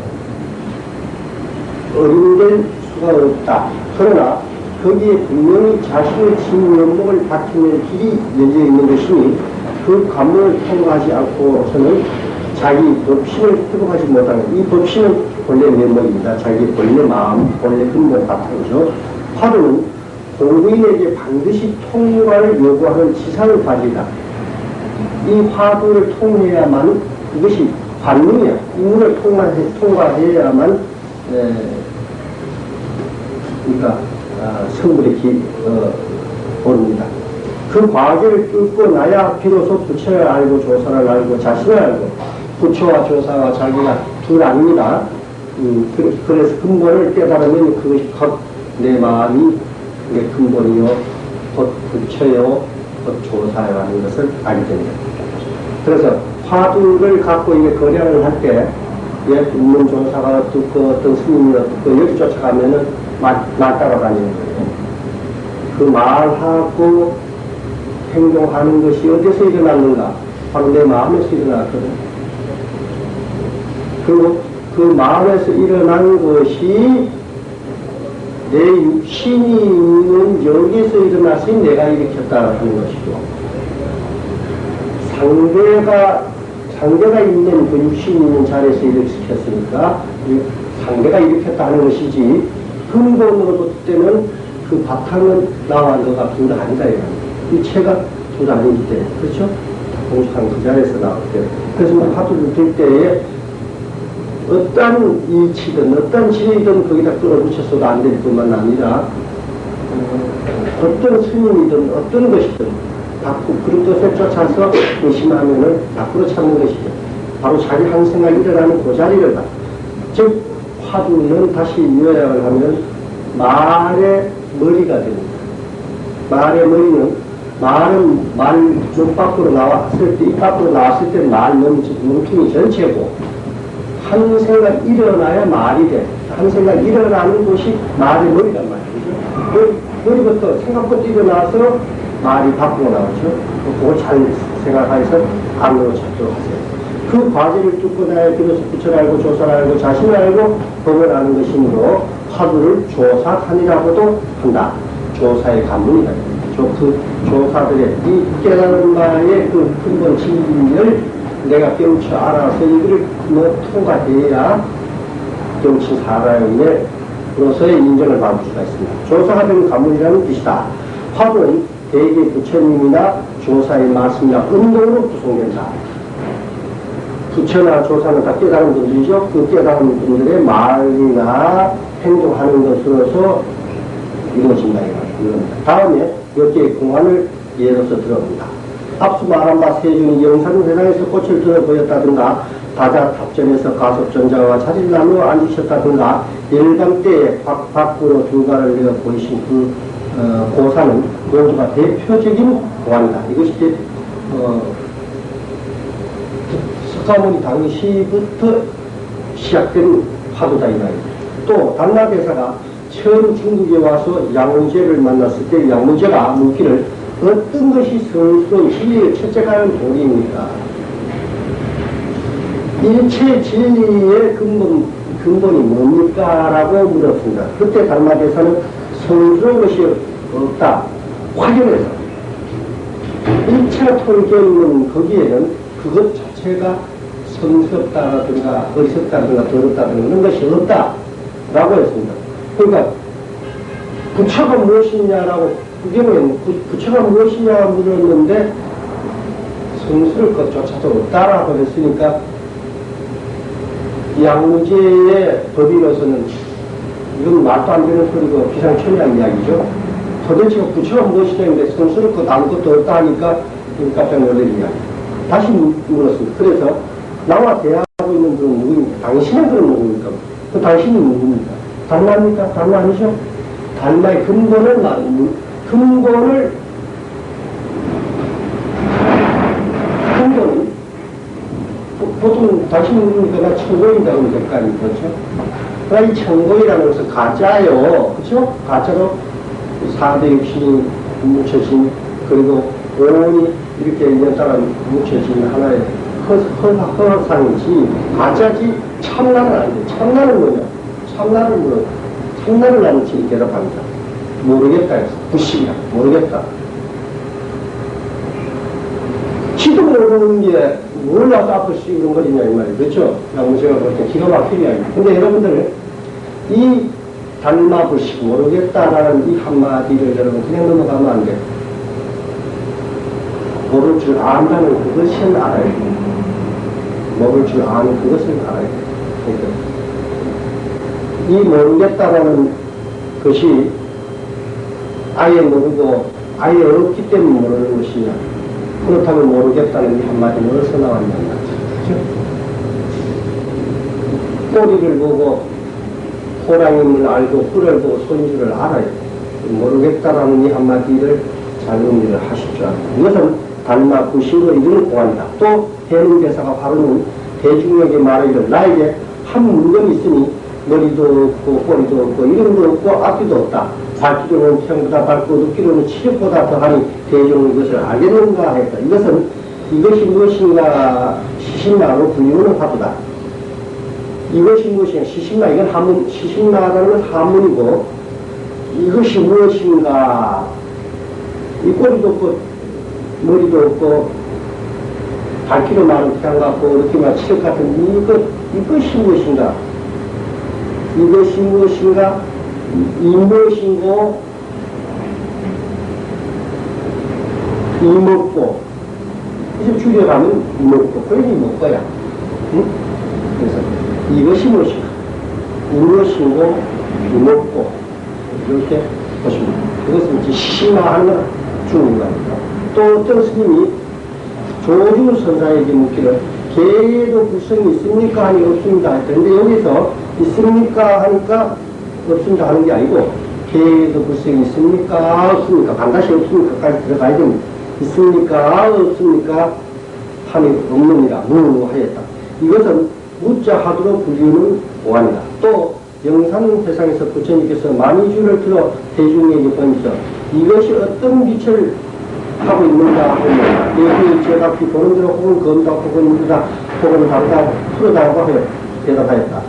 어린될 수가 없다. 그러나 그 거기에 분명히 자신의 진면목을 밝히는 길이 열려 있는 것이니 그 관문을 통과하지 않고서는 자기 법신을 회복하지 못하는 이 법신은 본래 면목입니다. 자기 본래 마음, 본래 근본 바탕이죠. 화두는 공부인에게 반드시 통과를 요구하는 지상을 가지다. 이 화두를 통해야만 이것이 관문이야. 이 문을 통과해야만 그러니까 성불의 오릅니다. 그 과제를 뚫고 나야 비로소 부처를 알고 조사를 알고 자신을 알고 부처와 조사와 자기가 둘 아닙니다. 그래서 근본을 깨달으면 그것이 곧 내 마음이 내 근본이요 곧 부처요 곧 조사요 하는 것을 알게 됩니다. 그래서 화두를 갖고 이게 거래를 할 때 있는 조사가 어떻고 어떤 스님이 어떻고 여기 쫓아가면은 말 따라다니는 거예요. 그 말하고 행동하는 것이 어디서 일어났는가? 바로 내 마음에서 일어났거든. 그리고 그 마음에서 일어난 것이 내 육신이 있는 여기서 일어났으니 내가 일으켰다 하는 것이고, 상대가 있는 그 육신이 있는 자리에서 일으켰으니까 상대가 일으켰다 하는 것이지, 근본으로 볼 때는 그 바탕은 나와 너가 둘 다 아니다. 이체가 둘 다 아니기 때문에. 그렇죠? 공식한 그 자리에서 나올 때. 그래서 화두를 들 때에 어떤 이치든 어떤 지리든 거기다 끌어붙였어도 안 될 뿐만 아니라 어떤 스님이든 어떤 것이든 자꾸 그런 뜻에 쫓아서 의심하면은 밖으로 찾는 것이죠. 바로 자기 한 생각 일어나는 그 자리를 봐. 즉 화두는 다시 요약을 하면 말의 머리가 됩니다. 말의 머리는 말은 말 밖으로 나왔을 때, 입 밖으로 나왔을 때 말 몸통이 전체고, 한 생각 일어나야 말이 돼. 한 생각 일어나는 곳이 말의 머리란 말이죠. 머리부터 생각부터 일어나서 말이 밖으로 나오죠. 그걸 잘 생각해서 안으로 찾도록 하세요. 그 과제를 뚫고 나야 비로소 부처를 알고 조사를 알고 자신을 알고 법을 아는 것이므로 화두를 조사탄이라고도 한다. 조사의 관문이다. 그 조사들의 이 깨달은 바의 그 근본 진리를 내가 깨우쳐 알아서 이거를 통과해야 깨우친 사람으로서의 인정을 받을 수가 있습니다. 조사가 된 관문이라는 뜻이다. 화두는 대개 부처님이나 조사의 말씀이나 운동으로 구성된다. 부처나 조사는 다 깨달은 분들이죠. 그 깨달은 분들의 말이나 행동하는 것으로서 이루어진다. 다음에 몇 개의 공안을 예로서 들어봅니다. 앞서 말한 바 세중이 영산회상에서 꽃을 들어 보였다든가, 다자탑전에서 가섭전자와 자질나무 앉으셨다든가, 일감 때에 밖으로 두가를 내어 보이신 그 고사는 모두가 대표적인 공안이다. 이것이 석가모니 당시부터 시작된 화두다. 또 단나대사가 처음 중국에 와서 양무제를 만났을 때 양무제가 묻기를 어떤 것이 스스로 진리를 채택하는 도리입니까? 일체 진리의 근본이 뭡니까? 라고 물었습니다. 그때 단나대사는 성스러운 것이 없다. 확연해서 일체가 통겨 있는 거기에는 그것 자체가 성스럽다든가 어리석다든가 더럽다든가 그런 것이 없다. 라고 했습니다. 그러니까 부처가 무엇이냐라고 그게 뭐예요? 부처가 무엇이냐 물었는데 성스러울 것조차도 없다라고 했으니까 양무제의 법인으로서는 이건 말도 안 되는 소리고 비상천외한 이야기죠. 도대체 부처가 무엇이냐는데 성스러울 것 아무것도 없다 하니까 깜짝 놀랄 이야기. 다시 물었습니다. 그래서 나와 대화하고 있는 분은 누구입니까? 당신은 그런 누구입니까? 그 당신은 누구입니까? 달마입니까? 달마 아니죠? 달마의 근본은 보통 당신은 누구니까 청고인다고 하면 될 거 아닙니까? 그렇죠? 그러니까 이 청고이라는 것은 가짜요. 그렇죠? 가짜로 4대 육신이 뭉쳐진, 그리고 오온이 이렇게 연달아 뭉쳐진 하나의 허상이지, 가짜지, 참나는 아닌데, 참나는 뭐냐? 참나는 나는 지금 대답합니다. 모르겠다 해서 불식이야. 모르겠다. 지도 모르는 게 몰라서 앞을 씌우는거리냐 이 말이에요. 그렇죠? 제가 볼 때 기가 막히게 근데 여러분들 이 달마 불식 모르겠다라는 이 한마디를 여러분 그냥 넘어가면 안 돼요. 모를 줄 안다는 그것을 알아야 돼요. 모를 줄 아는 그것을 알아야 돼요. 그러니까 이 모르겠다라는 것이 아예 모르고 아예 없기 때문에 모르는 것이냐. 그렇다면 모르겠다는 이 한마디는 어디서 나왔냐는 거죠. 그렇죠? 꼬리를 보고 호랑임을 알고 뿔을 보고 손줄을 알아야 돼요. 모르겠다라는 이 한마디를 잘 의미를 하실 줄 알아요. 이것은 달마 구식으로 이루는 공안이다. 또 해능대사가 바로는 대중에게 말하기를 나에게 한 물건이 있으니 머리도 없고 꼬리도 없고 이름도 없고 앞뒤도 없다. 발기로는 태양보다 밝고 느끼로는 치력보다 더하니 대중은 이것을 알겠는가 했다. 이것이 무엇인가 시신마로 불리우는 화두다. 이것이 무엇인가 시신마 이건 한문 시신마라는 한문이고 이것이 무엇인가 이 꼬리도 없고 머리도 없고 밝기로 많은 태양 같고 느낌과 치력 같은 이것이 무엇인가 이것이 무엇인가 이 무엇인고 이먹고 이제 줄여가면 이먹고 그러니 이먹고야 응? 그래서 이것이 무엇인가 이무엇인고 이먹고 이렇게 보시면 그것은 이제 시신화하는 중인 겁니다. 또 어떤 스님이 조주 선사에게 묻기를 개에도 불성이 있습니까? 아니 없습니다 했는데 여기서 있습니까? 하니까 없습니다 하는 게 아니고 개에도 불성이 있습니까? 없습니까? 반드시 없습니까?까지 들어가야 됩니다. 있습니까? 없습니까? 하니 없느니라 무하였다. 이것은 무자 하도로 불리우는 공안이다. 또 영상 세상에서 부처님께서 만이주를 들어 대중에게 보면서 이것이 어떤 빛을 하고 있는가 하면 여기 제각기 보는 대로 혹은 검다 혹은 이르다 혹은 다르다 풀어다고 하여 대답하였다.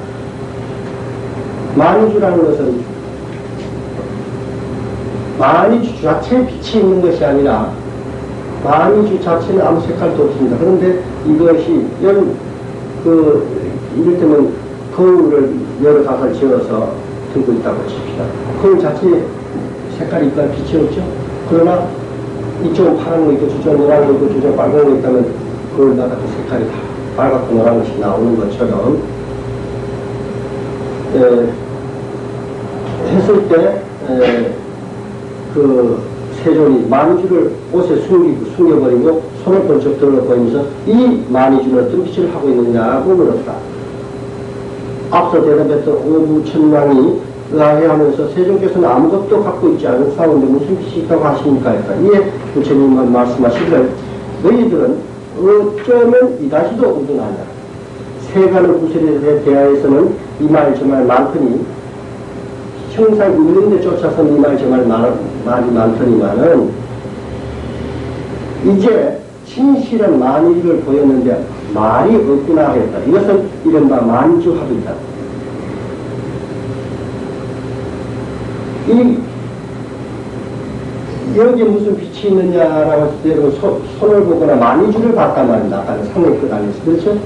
만이주라는 것은 만이주 자체에 빛이 있는 것이 아니라 만이주 자체는 아무 색깔도 없습니다. 그런데 이것이 이를테면 거울을 여러 가사를 지어서 들고 있다고 칩시다. 거울 자체에 색깔이 있거나 빛이 없죠. 그러나 이쪽은 파란 거 있고 저쪽은 노란 거 있고 저쪽은 빨간 거 있다면 거울마다 그 색깔이 다 빨갛고 노란 것이 나오는 것처럼 했을 때 그 세존이 만주를 옷에 숨겨버리고 손을 번쩍 들어 보이면서 이 만이주는 어떤 빛을 하고 있느냐고 물었다. 앞서 대답했던 오부천왕이 의아해하면서 세종께서는 아무것도 갖고 있지 않은 사원데 무슨 빛이 있다고 하십니까? 했다. 이에 부처님은 말씀하시기를 너희들은 어쩌면 이다시도 우둔하냐. 세간의 구설에 대하여서는 이 말 저 말 많더니 형상 있는 데 쫓아서는 이 말 저 말 말이 많더니만은 이제 진실한 만일을 보였는데 말이 없구나 했다. 이것은 이른바 만주합이다. 여기에 무슨 빛이 있느냐라고 했을 때 여러분 손을 보거나 만이주를 봤단 말입니다. 아까는 상의 끝 안에서. 그렇죠?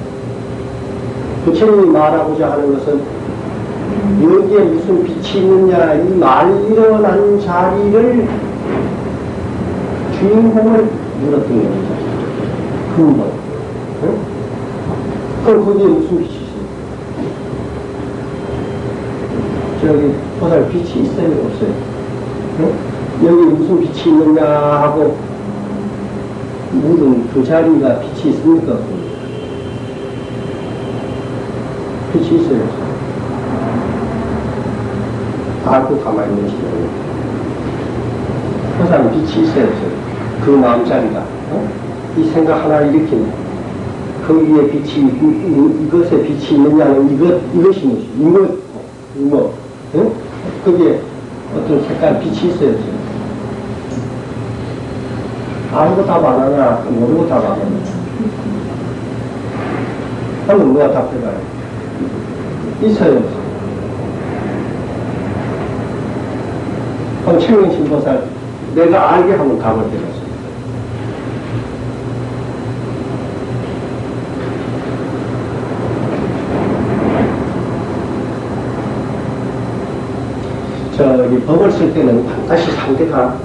부처님이 말하고자 하는 것은 여기에 무슨 빛이 있느냐, 이 말 일어난 자리를 주인공을 물었던 겁니다. 근본. 응? 그럼 거기에 무슨 빛이 있어요? 저기 보살 빛이 있어요? 없어요? 응? 여기 무슨 빛이 있느냐 하고 묻은 그 자리가 빛이 있습니까? 빛이 있어요? 알고 가만히 있는 시간에 항상 빛이 있어야 돼요. 그 마음자리가 이 생각 하나를 일으키는 거기에 빛이 이것에 빛이 있느냐는 이것이 무엇이 이것 응? 거기에 어떤 색깔 빛이 있어야 돼요. 알고 답 안 하나 모르고 답 안 하나 하면 누가 답해봐요? 있어요 없어요? 송채명 신보살 내가 알게 하면 답을 드렸습니다. 저기 법을 쓸 때는 반드시 상대가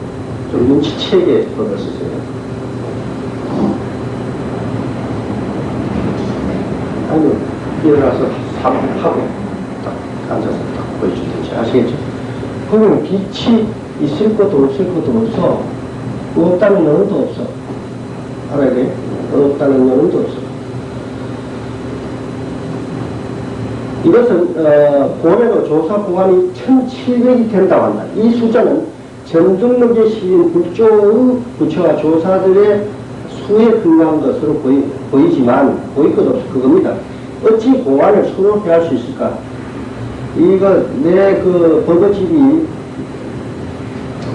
좀 눈치채게 법을 쓰세요. 아니, 일어나서 하고 딱 앉아서 딱 보여주든지 아시겠죠? 그러면 빛이 있을 것도 없을 것도 없어. 없다는 면은 또 없어. 알아야 돼? 없다는 면은 또 없어. 이것은 고래로 조사 공안이 1700이 된다고 한다. 이 숫자는 전등록에 실린 불조의 부처와 조사들의 수에 근거한 것으로 보이지만 보일 것 없어. 그겁니다. 어찌 공안을 수로 해할 수 있을까? 이거 내 그 버거집이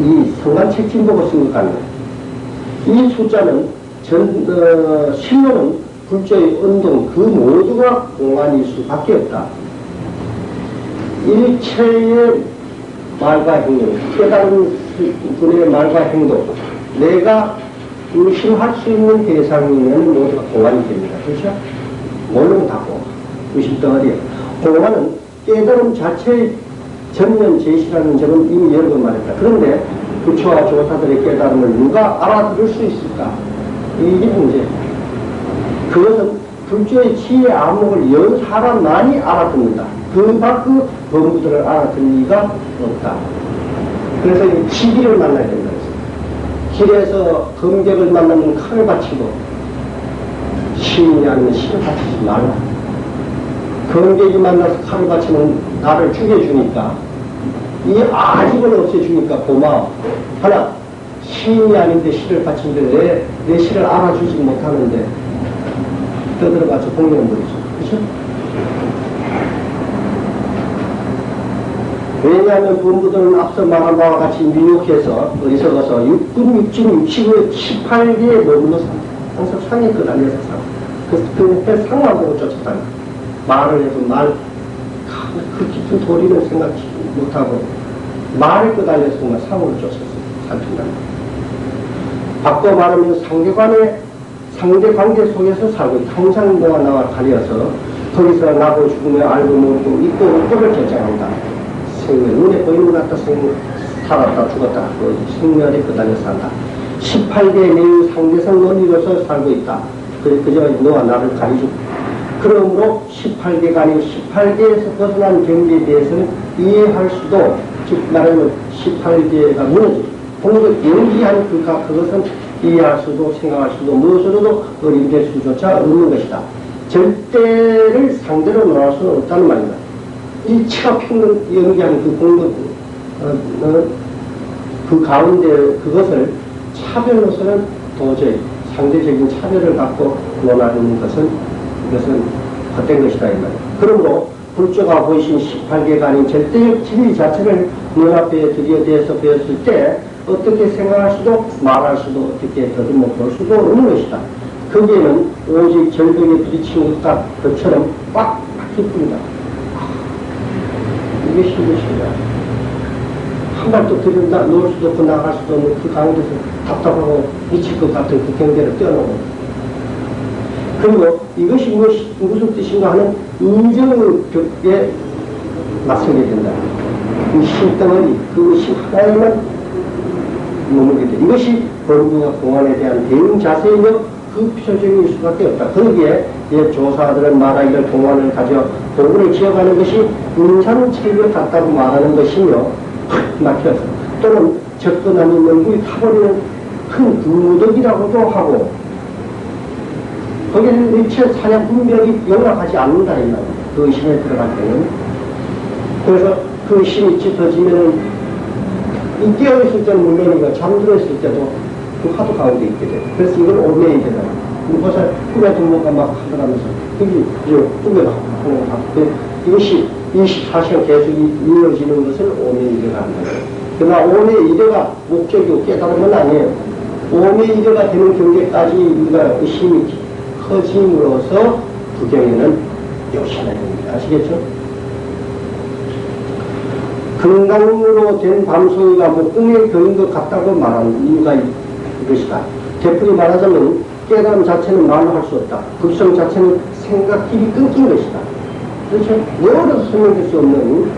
이 성간 책진 보고 쓴 것 같네. 이 숫자는 실로는 불조의 운동 그 모두가 공안일 수밖에 없다. 일체의 말과 행동, 깨달은 분의 말과 행동, 내가 의심할 수 있는 대상이면 모두가 공안이 됩니다. 그렇죠? 모르면 다 공안. 의심덩어리야. 공안은 깨달음 자체의 전면 제시라는 점은 이미 여러 번 말했다. 그런데 부처와 조사들의 깨달음을 누가 알아들을 수 있을까? 이게 문제예요. 그것은 불조의 지혜 안목을 연 사람만이 알아듣는다. 그 밖의 범부들을 알아듣을 리가 없다. 그래서 이 지기를 만나야 된다. 길에서 검객을 만나면 칼을 받치고 시인이 아니면 실을 받치지 말라. 검객이 만나서 칼을 받치면 나를 죽여주니까 이 아집을 없애주니까 고마워. 하나 시인이 아닌데 실을 받치는데 내 실을 알아주지 못하는데 떠들어가서 공연을 버리죠. 그렇죠? 왜냐하면 본부들은 앞서 말한 바와 같이 뉴욕에서 어디서 6군, 6진, 60의 18개의 머물러 항상 상에 끌어내서 그 상만 보고 쫓았다니. 말을 해도 그 깊은 도리를 생각지 못하고 말을 끌어내서 정말 상으로 쫓았어요. 살핀다. 바꿔 말하면 상대관계 속에서 살고 있다. 항상 너와 나와 가려서 거기서 나고 죽으며 알고 모르고 있고 없고를 결정한다. 생명, 눈에 보이는 것 같다. 살았다 죽었다. 그 생멸에 끄달려서 산다. 18개의 내유 상대성 논리로서 살고 있다. 그저 너와 나를 가리죠. 그러므로 18개가 아니고 18개에서 벗어난 경지에 대해서는 이해할 수도, 즉 말하면 18개가 무너지죠. 공적 연기한 그것은 이해할 수도 생각할 수도 무엇으로도 어림될 수조차 없는 것이다. 절대를 상대로 논할 수는 없다는 말입니다. 일체가 평등 연기하는 그 공덕, 그 가운데 그것을 차별로서는 도저히 상대적인 차별을 갖고 논하는 것은 이것은 헛된 것이다. 이 말이에요. 그러므로 불조가 보이신 18개가 아닌 절대적 진리 자체를 눈앞에 들여대서 배웠을 때 어떻게 생각할 수도 말할 수도 어떻게 더듬어 볼 수도 없는 것이다. 거기에는 오직 절벽에 부딪힌 것처럼 꽉 박힐 뿐이다. 이게 힘드십니다. 한 발도 들여 놓을 수도 없고 나갈 수도 없는 그 가운데서 답답하고 미칠 것 같은 그 경계를 뛰어넘어. 그리고 이것이 무슨 뜻인가 하는 인정격에 맞서게 된다. 이 심덩어리, 그 심 하나에만 머물게 돼. 이것이 본부와 공안에 대한 대응 자세이며 그 표적일 수밖에 없다. 거기에 조사들은 말하기를 공안을 가져 도구를 지어가는 것이 인산체계 같다고 말하는 것이며 막혀서 또는 접근하는 연구에 타버리는 큰 무덕이라고도 하고 거기는 일체 사냥 분별이 용납하지 않는다. 그 의심에 들어갈 때는. 그래서 그 의심이 짙어지면은 이 깨어있을 때는 물론이고 잠들어있을 때도 그 화두 가운데 있게 돼. 그래서 이걸 오메이 되잖아. 벌써 꿈에 들어가 막 하더라면서 여기 꿈에 막 하는 거 같고 이것이 24시간 계속 이루어지는 것을 오메이대가 한다. 그러나 오메이대가 목적이고 깨달음은 아니에요. 오메이대가 되는 경계까지 우리가 의심이 커짐으로써 부경에는 요신해야 됩니다. 아시겠죠? 금강으로 된 밤송이가 뭐 꿈에 그린 것 같다고 말하는 이유가 이것이다. 되풀이 말하자면 깨달음 자체는 말로 할 수 없다. 극성 자체는 생각 길이 끊긴 것이다. 그렇죠? 여러 설명될 수 없는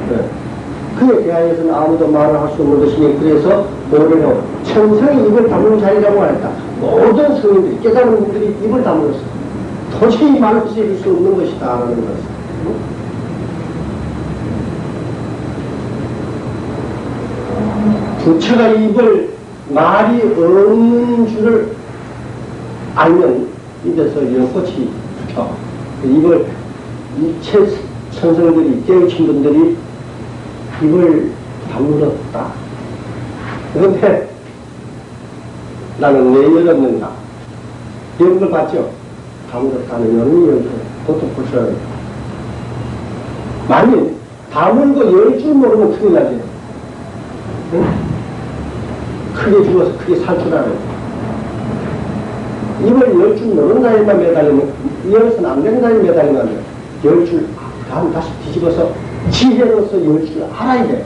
그에 대하여서는 아무도 말을 할 수 없는 것이니 그래서 고래로 천성이 입을 다무는 자리라고 말했다. 모든 성인들이 깨달은 분들이 입을 다물었어. 도저히 말로 쓰일 수 없는 것이다 라는 것을. 부처가 입을 말이 없는 줄을 알면 입에서 연꽃이 펴. 입을 이체 천성들이 깨우친 분들이 입을 다물었다. 그런데 나는 왜 열었는가? 이런 걸 봤죠? 다물었다는 연이 열고 그것도 보셔야 돼요. 만일 다물고 열 줄 모르면 큰일 나지. 응? 크게 죽어서 크게 살 줄 알아요. 입을 열 줄 모르는 나이만 매달리면, 열어서는 안 되는 나이 매달리면 열 줄, 다음 다시 뒤집어서 지혜로서 열 줄 알아야 돼.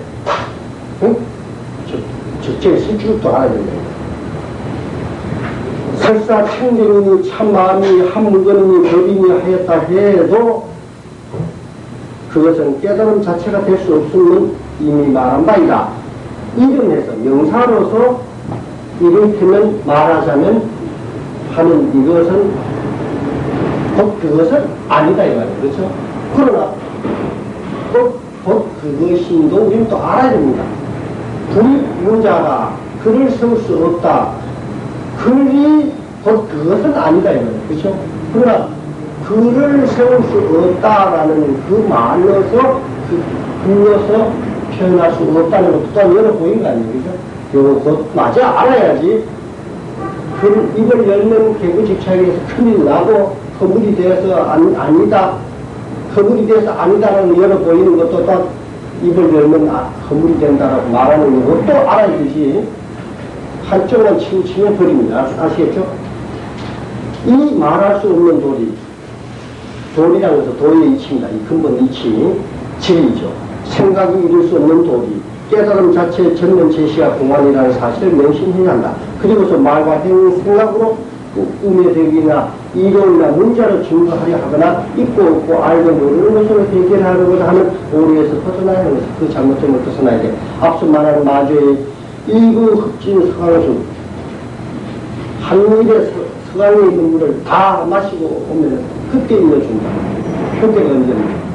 응? 적절히 쓸 줄도 알아야 된다. 설사 청정이니 참마음이 한 물건이니 법이니 하였다 해도 그것은 깨달음 자체가 될 수 없음은 이미 말한 바이다. 이름에서 명사로서 이를테면 말하자면 하는 이것은 곧 그것은 아니다 이 말이에요. 그렇죠? 그러나 곧 그것인도 우리는 또 알아야 됩니다. 불유자가 글을 세울 수 없다. 글이 곧 그것은 아니다 이 말이에요. 그렇죠? 그러나 글을 세울 수 없다라는 그 말로서 글로서 표현할 수 없다는 것도 또한 여러 보이는 거 아니에요. 그죠? 곧 맞아 알아야지. 그 입을 열면 개구집착에서 큰일 나고 허물이 되어서 아니다. 허물이 되어서 아니다라는 여러 보이는 것도 또 입을 열면 허물이 된다라고 말하는 것도 알아야 되지. 한쪽만 치우치면 버립니다. 아시겠죠? 이 말할 수 없는 도리라고 해서 도의 이치입니다. 이 근본 이치, 진리죠. 생각이 이룰 수 없는 도리, 깨달음 자체의 전면 제시와 공안이라는 사실을 명심해야 한다. 그리고서 말과 행, 생각으로 꿈의 대기나 이론이나 문자로 증거하려 하거나 있고 없고 알고 모르는 것으로 해결하려고 하는 오류에서 벗어나야 하는 것을 그 잘못점을 벗어나야 돼. 앞서 말한 마저의 일부 흡진 서강수 한 일에 서강에 있는 물을 다 마시고 오면 그때 일러준다. 표계가 언제입니까?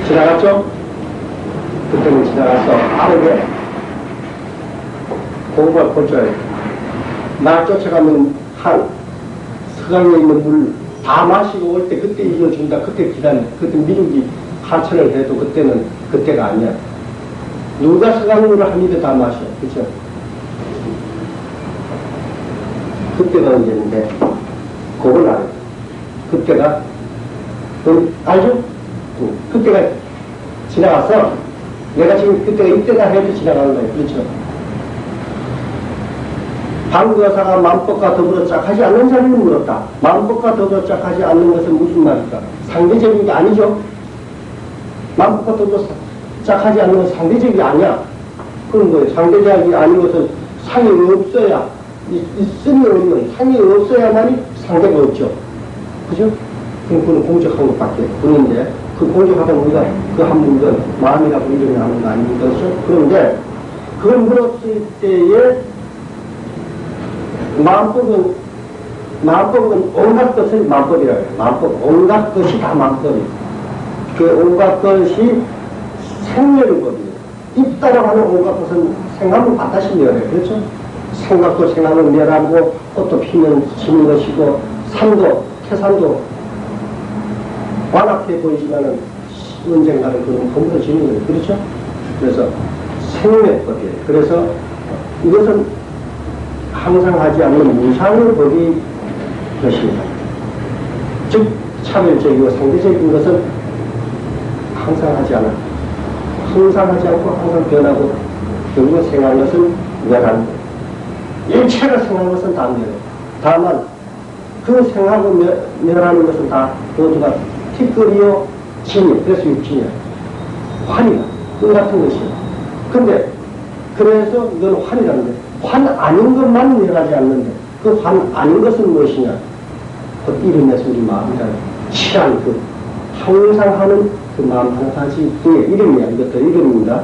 지나갔죠? 그때는 지나가서 빠르게 공부할 골자예요. 날 쫓아가면 서강에 있는 물 다 마시고 올 때 그때 일러준다. 그때 기다려. 그때 미루기 하천을 해도 그때는 그때가 아니야. 누가 서강물을 한 입에 다 마셔. 그쵸? 그때가 언제인데, 그걸 알아요. 그때가, 알죠? 그때가 지나가서, 내가 지금 그때가 이때다 해도 지나가는 거예요. 그렇죠? 방구여사가 만법과 더불어 짝하지 않는 자리는 물었다. 만법과 더불어 짝하지 않는 것은 무슨 말일까? 상대적인 게 아니죠? 만법과 더불어 짝하지 않는 것은 상대적이 아니야. 그런 거예요. 상대적이 아닌 것은 상이 없어야, 있으면 없는 상이 없어야만이 상대가 없죠. 그죠? 그럼 그건 공적한 것밖에 없는데, 그 공적하다 우리가 그 한 물건, 마음이라고 이름을 하는 거 아닙니까? 그런데, 그걸 물었을 때에, 마음법은 온갖 것을 마음법이라고 해요. 마음법, 온갖 것이 다 마음법이에요. 그 온갖 것이 생멸법이에요. 있다라고 하는 온갖 것은 생각은 반드시 멸해요. 그렇죠? 생각도 생각은 멸하고, 꽃도 피면 지는 것이고, 산도, 태산도 완악해 보이지만은 언젠가는 그런 허물어지는 거예요. 그렇죠? 그래서 생멸법이에요. 그래서 이것은 항상 하지 않는 무상의 법이 것입니다. 즉, 차별적이고 상대적인 것은 항상 하지 않아. 항상 하지 않고 항상 변하고, 결국 생각한 것은 멸하는 거예요. 일체가 생각한 것은 다 멸해요. 다만, 그 생각하고 멸하는 것은 다 모두가 티끌이요, 진이, 그래서 육진이야. 환이다. 똑같은 것이야. 근데 그래서 이건 환이라는데 환 아닌 것만 내가지 않는데 그 환 아닌 것은 무엇이냐? 그 이름에서 우리 마음이라는 치란 그 항상 하는 그 마음 한 가지 그의 이름이야. 이것도 이름입니다.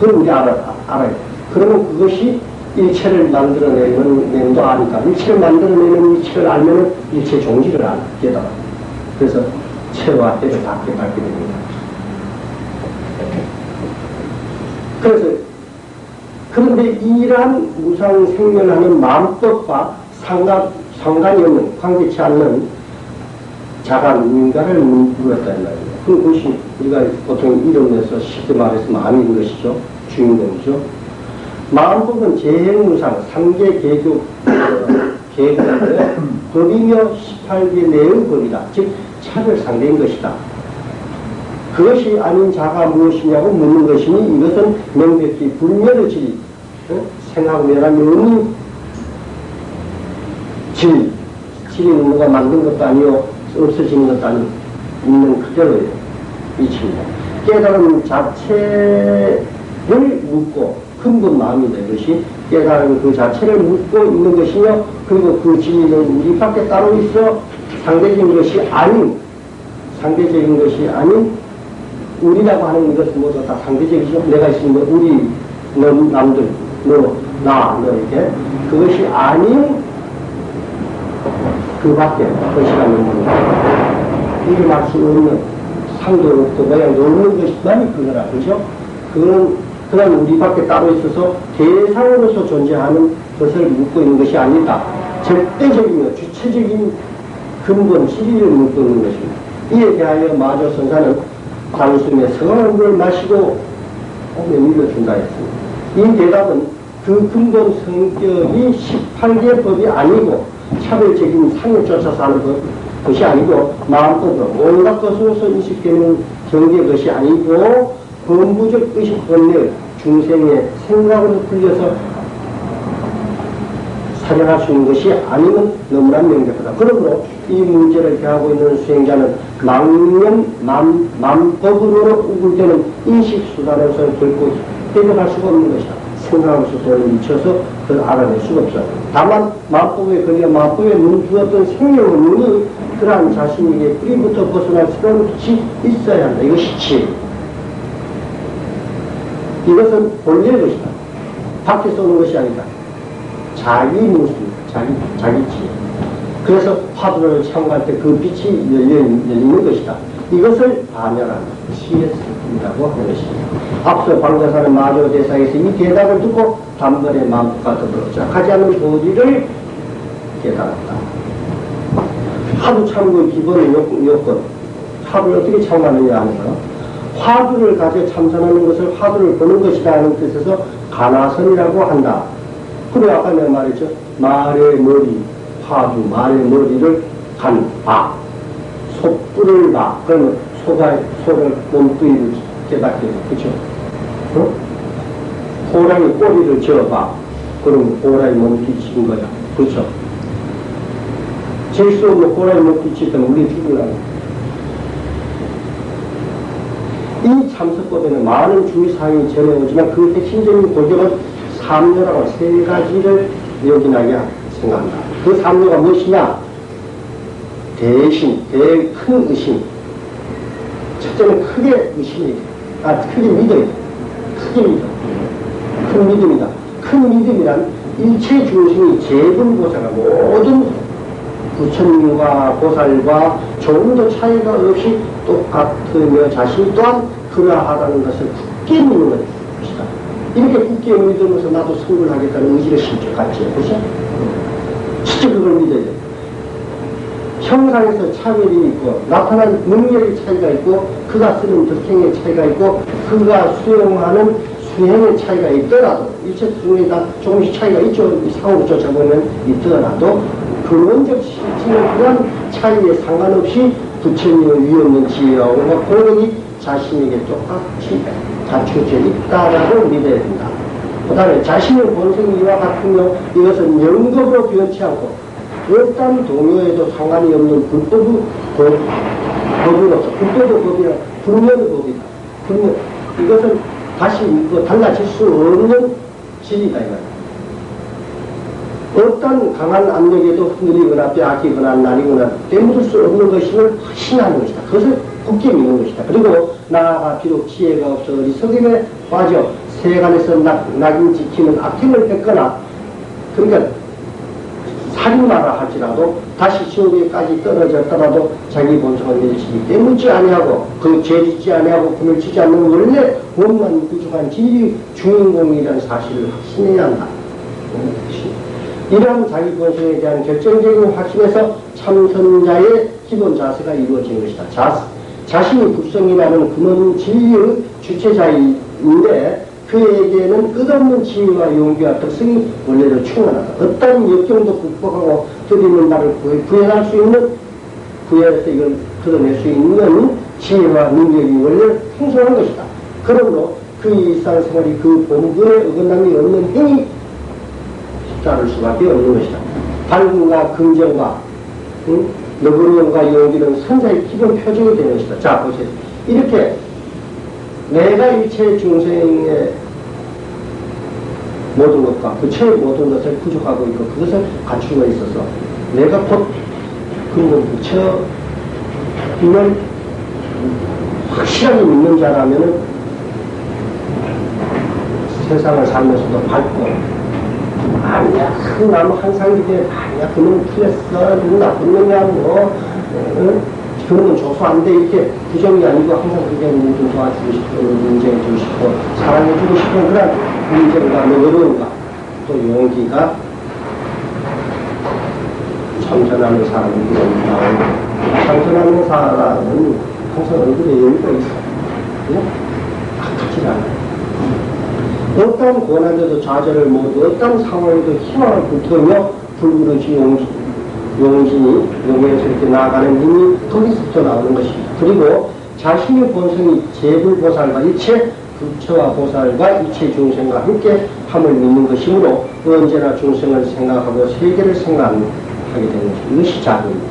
그걸 우리 알아요. 그러면 그것이 일체를 만들어내는 내는도 아니까 일체를 만들어내는 이체를 알면 일체 종지를 깨달아. 그래서 체와 해를 다 깨닫게 됩니다. 그런데 이러한 무상생멸하는 마음법과 상관이 없는, 관계치 않는 자간인가를 물었다 이 말이에요. 그것이 우리가 보통 이름에서 쉽게 말해서 마음인 것이죠. 주인공이죠. 마음법은 재행무상, 3계 계급의 법이며 18계 내의 법이다. 즉 차별 상대인 것이다. 그것이 아닌 자가 무엇이냐고 묻는 것이니 이것은 명백히 불멸의 질, 생각멸함이 없는 질이 누가 만든 것도 아니요 없어지는 것도 아니고 있는 그대로예요. 이치입니다. 깨달음 자체를 묻고 근본 마음이다. 이것이 깨달음 그 자체를 묻고 있는 것이며 그리고 그 진리는 우리 밖에 따로 있어 상대적인 것이 아닌 우리라고 하는 것은 모두 다 상대적이죠. 내가 있으면 우리, 너, 남들, 너, 나, 너 이렇게 그것이 아닌 그 밖에 것이라는 겁니다. 이름할 수 없는 상도 없고 모양도 없는 것만이 그거라. 그죠? 그건 우리 밖에 따로 있어서 대상으로서 존재하는 것을 묻고 있는 것이 아니다. 절대적이며 주체적인 근본 진리를 묻고 있는 것입니다. 이에 대하여 마조 선사는 단숨에 성한 물 마시고 오면 밀어준다 했습니다. 이 대답은 그 근본 성격이 18개 법이 아니고 차별적인 상을 쫓아서 하는 것이 아니고 마음법으로 온갖 것으로서 인식되는 경계의 것이 아니고 범부적 의식 본래 중생의 생각으로 풀려서 사용할 수 있는 것이 아니면 너무나 명백하다. 그러므로 이 문제를 대하고 있는 수행자는 만법으로 우굴되는 인식수단으로서 결코 해결할 수가 없는 것이다. 생각으로서 돈을 미쳐서 그걸 알아낼 수가 없어요. 다만 마법에 걸려 마법에 눈두었던 생명의 그러한 자신에게 뿌리부터 벗어날 새로운 빛이 있어야 한다. 이것이 지혜. 이것은 본래의 것이다. 밖에서 오는 것이 아니다. 자기 모습, 자기 지혜. 그래서 화두를 참고할 때 그 빛이 열리는 것이다. 이것을 반열한 CS이라고 하는 것입니다. 앞서 광자사는 마조 대사에서 이 대답을 듣고 단번에 마음과 더불어 짝하지 않는 도리를 깨달았다. 화두 참고의 기본 요건, 화두를 어떻게 참고하느냐 하는 거. 화두를 가져 참선하는 것을 화두를 보는 것이다 하는 뜻에서 가나선이라고 한다. 그리고 아까 내가 말했죠. 말의 머리, 화두, 말의 머리를 봐. 속불을 봐. 그러면 소를 몸뚱이를 깨닫게 돼. 그죠? 어? 호랑이 꼬리를 저어봐. 그럼 호랑이 몸뚱이 거야. 그렇죠? 질 수 없는 호랑이 몸뚱이 때문에 우리 죽으라고. 이 참석법에는 많은 주의사항이 전해오지만 그 핵심적인 고격은 삼료라고 세 가지를 요긴하게 생각한다. 그 삼료가 무엇이냐? 대신, 큰 의심. 첫째는 크게 의심이, 크게 믿어야 돼. 크게 믿어. 큰 믿음이다. 큰 믿음이란 일체 중심이 재분보살과 모든 부처님과 보살과 조금도 차이가 없이 똑같으며 자신 또한 그러하다는 것을 굳게 믿는 것이다. 이렇게 굳게 믿으면서 나도 성불 하겠다는 의지를 실족하지. 그렇죠? 진짜 그걸 믿어야 돼. 형상에서 차별이 있고 나타난 능력의 차이가 있고 그가 쓰는 덕행의 차이가 있고 그가 수용하는 수행의 차이가 있더라도 일체 중에 다 조금씩 차이가 있죠. 상으로 쫓아보면 있더라도 근원적 실체는 그런 차이에 상관없이 부처님의 위없는 지혜와 공덕이 자신에게 똑같이 갖춰져 있다라고 믿어야 된다. 그 다음에 자신의 본성이 이와 같으며 이것은 영겁으로 변치 않고 어떤 동요에도 상관이 없는 불법의 법으로서 불법의 법이라 불멸의 법이다. 이것은 다시 달라질 수 없는 진리다 이거야. 어떤 강한 압력에도 흔들리거나 빼앗기거나 나리거나 되묻을 수 없는 것임을 확신하는 것이다. 그것을 굳게 믿는 것이다. 그리고 나아가 비록 지혜가 없어 어리석음에 빠져 세간에서 낙인 지키는 악행을 뱉거나 그러니까 살인마라 할지라도 다시 지옥에까지 떨어졌더라도 자기 본성을 내리치기 때묻지 아니하고 그 죄짓지 아니하고 금을 치지 않는 원래 원만 부족한 진리 주인공이라는 사실을 확신해야 한다. 이러한 자기 본성에 대한 결정적인 확신에서 참선자의 기본 자세가 이루어진 것이다. 자신이 불성이라는 근원 진리의 주체자인데 그에게는 끝없는 지혜와 용기와 덕성이 원래로 충만하다. 어떤 역경도 극복하고 드리는 나를 구해낼 수 있는, 구해서 이걸 끌어낼 수 있는 지혜와 능력이 원래 풍성한 것이다. 그러므로 그 일상생활이 그 본분에 어긋남이 없는 힘이 따를 수밖에 없는 것이다. 밝음과 긍정과 너그러움과 용기는 선자의 기본 표정이 되는 것이다. 자, 보세요. 이렇게 내가 일체 중생의 모든 것과 부처의 모든 것을 부족하고 있고 그것을 갖추고 있어서 내가 곧 그런 부처님을 확실하게 믿는 자라면은 세상을 살면서도 밝고 아니야 그 나무 항상 이게 아니야 그놈 틀렸어 누구 나쁜 놈이야 뭐 그러면 줘서 안 돼 이렇게 부정이 아니고 항상 그게 좀 도와주고 싶고 인정해주고 싶고 사랑해주고 싶은 그런 인정과 어려움과 또 용기가 참선하는 사람이 나오고 참선하는 사람은 항상 얼굴에 여유가 있어. 아깝지 않아. 어떤 고난에도 좌절을 모두 어떤 상황에도 희망을 불태우며 불그릇이 용진이 용에서 이렇게 나아가는 힘이 거기서부터 나오는 것입니다. 그리고 자신의 본성이 제불보살과 일체 부처와 보살과 일체 중생과 함께 함을 믿는 것이므로 언제나 중생을 생각하고 세계를 생각하게 되는 것입니다. 이것이 자비입니다.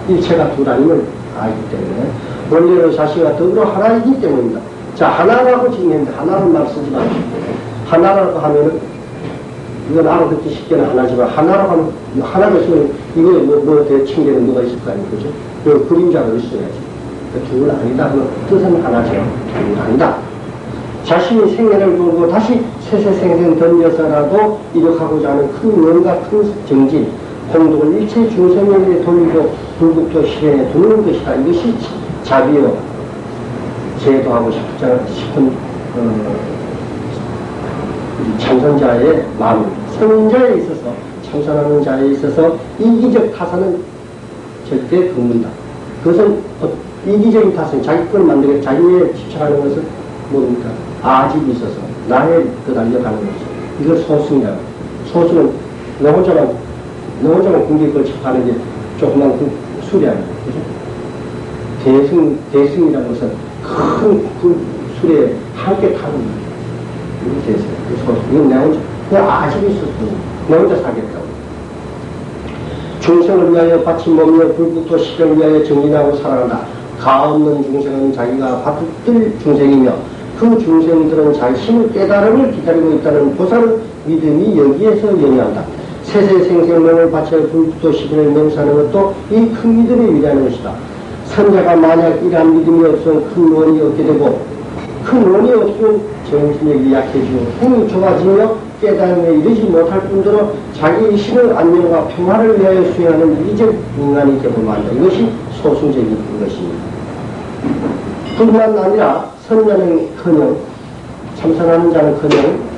일체가 둘아님을 알기 때문에 원래는 자신과 더불어 하나이기 때문입니다. 자, 하나라고 증명했는데 하나는 말 쓰지 마십시오. 하나라고 하면은 이건 알아듣기 쉽게는 하나지만 하나라고 하면 하나가 있으면 이거에 뭐 대칭되는 뭐가 있을 거 아니에요. 그죠? 그 그림자가 있어야지. 둘 아니다 하면 뜻은 하나죠. 둘 아니다. 자신이 생애를 돌고 다시 세세생생 던져서라도 이룩하고자 하는 큰 원과 큰 정진, 공덕을 일체 중생에게 돌리고 불국토 실행에 두는 것이다. 이것이 자비요. 제도하고 싶은 참선자의 마음입니다. 선자에 있어서 참선하는 자에 있어서 이기적 타산은 절대 금문다. 그것은 이기적인 타산, 자기 걸 만들고 자기에 집착하는 것은 뭡니까? 아집이 있어서 나의 그 달려가는 것이죠. 이걸 소승이라고. 소승은 너 혼자만 궁기에 걸쳐가는 게 조그만 그 술이 아니에요. 그죠? 대승이라는 것은 큰 그 술에 함께 타는 거예요. 이게 대승. 그 소승. 이건 내 혼자, 그냥 아집이 있었거든요. 내 혼자 살겠다고. 중생을 위하여 바친 몸이여 불국토 시를 위하여 정진하고 살아간다. 가없는 중생은 자기가 받을 중생이며 그 중생들은 자신의 깨달음을 기다리고 있다는 보살의 믿음이 여기에서 연이한다. 세세생생명을 바쳐 불국토 시를 맹세하는 것도 이 큰 믿음이 위대한 것이다. 선자가 만약 이러한 믿음이 없으면 큰 원이 없게 되고 큰 원이 없으면 정신력이 약해지고 힘이 좁아지며 깨달음에 이르지 못할 뿐더러 자기 신의 안녕과 평화를 위하여 수행하는 이기적 인간이 되고만다. 이것이 소승적인 것입니다. 뿐만 아니라 선자는커녕 참선하는 자는커녕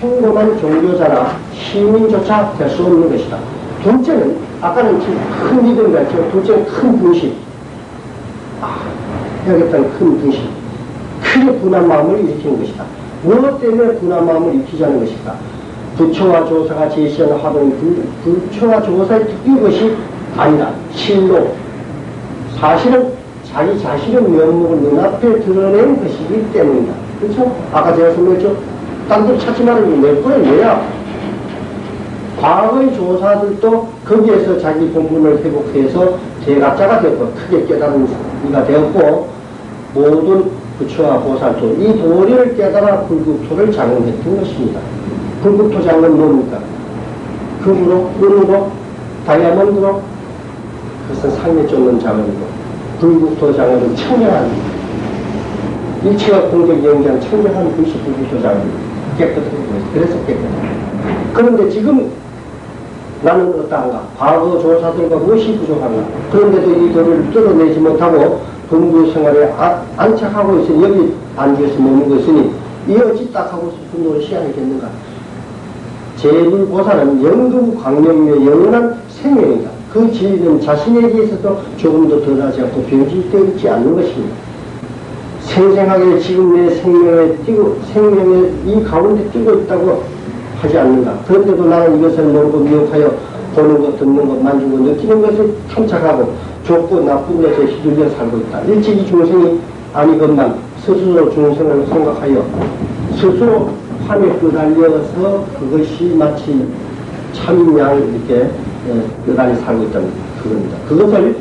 평범한 종교자나 시민조차 될 수 없는 것이다. 둘째는 아까는 큰 믿음이 있지만 둘째는 큰 분심. 해야겠다는 큰 분심. 크게 분한 마음을 일으키는 것이다. 무엇 때문에 분한 마음을 일으키자는 것일까? 부처와 조사가 제시하는 화두는 부처와 조사의 특유의 것이 아니라 실로 사실은 자기 자신의 면목을 눈앞에 드러낸 것이기 때문이다. 그렇죠? 아까 제가 설명했죠? 딴 데 찾지 말고 내 거에 왜야? 과거의 조사들도 거기에서 자기 본분을 회복해서 제각자가 되고 크게 깨달은 이가 되었고 모든 부처와 보살도 이 도리를 깨달아 불국토를 장엄했던 것입니다. 불국토 장은 뭡니까? 금으로, 은으로, 다이아몬드로 그것은 상에 쫓는 장엄이고 불국토 장은 청량한 일체가 공격이 연기한 청량한 것이 불국토 장입니다. 깨끗하게 그래서 깨끗합니다. 그런데 지금 나는 어떠한가? 과거 조사들과 무엇이 부족한가? 그런데도 이 도리를 뚫어내지 못하고 공부 생활에 안착하고 있으니 여기 앉아서 머는 것이니 이 어찌 딱 하고 싶은 노릇이 아니겠는가? 제불보살은 영구 광명의 영원한 생명이다. 그 진리는 자신에게서도 조금 더 덜하지 않고 변질되어 있지 않는 것입니다. 생생하게 지금 내 생명의 이 가운데 뛰고 있다고 하지 않는가. 그런데도 나는 이것을 모르고 미혹하여 보는 것, 듣는 것, 만지고 느끼는 것을 탐착하고 좋고 나쁜 것에 휘둘려 살고 있다. 일찍이 중생이 아니건만 스스로 중생을 생각하여 스스로 환에 끄달려서 그것이 마치 참양 이렇게 끄달려 살고 있다는 그겁니다. 그것을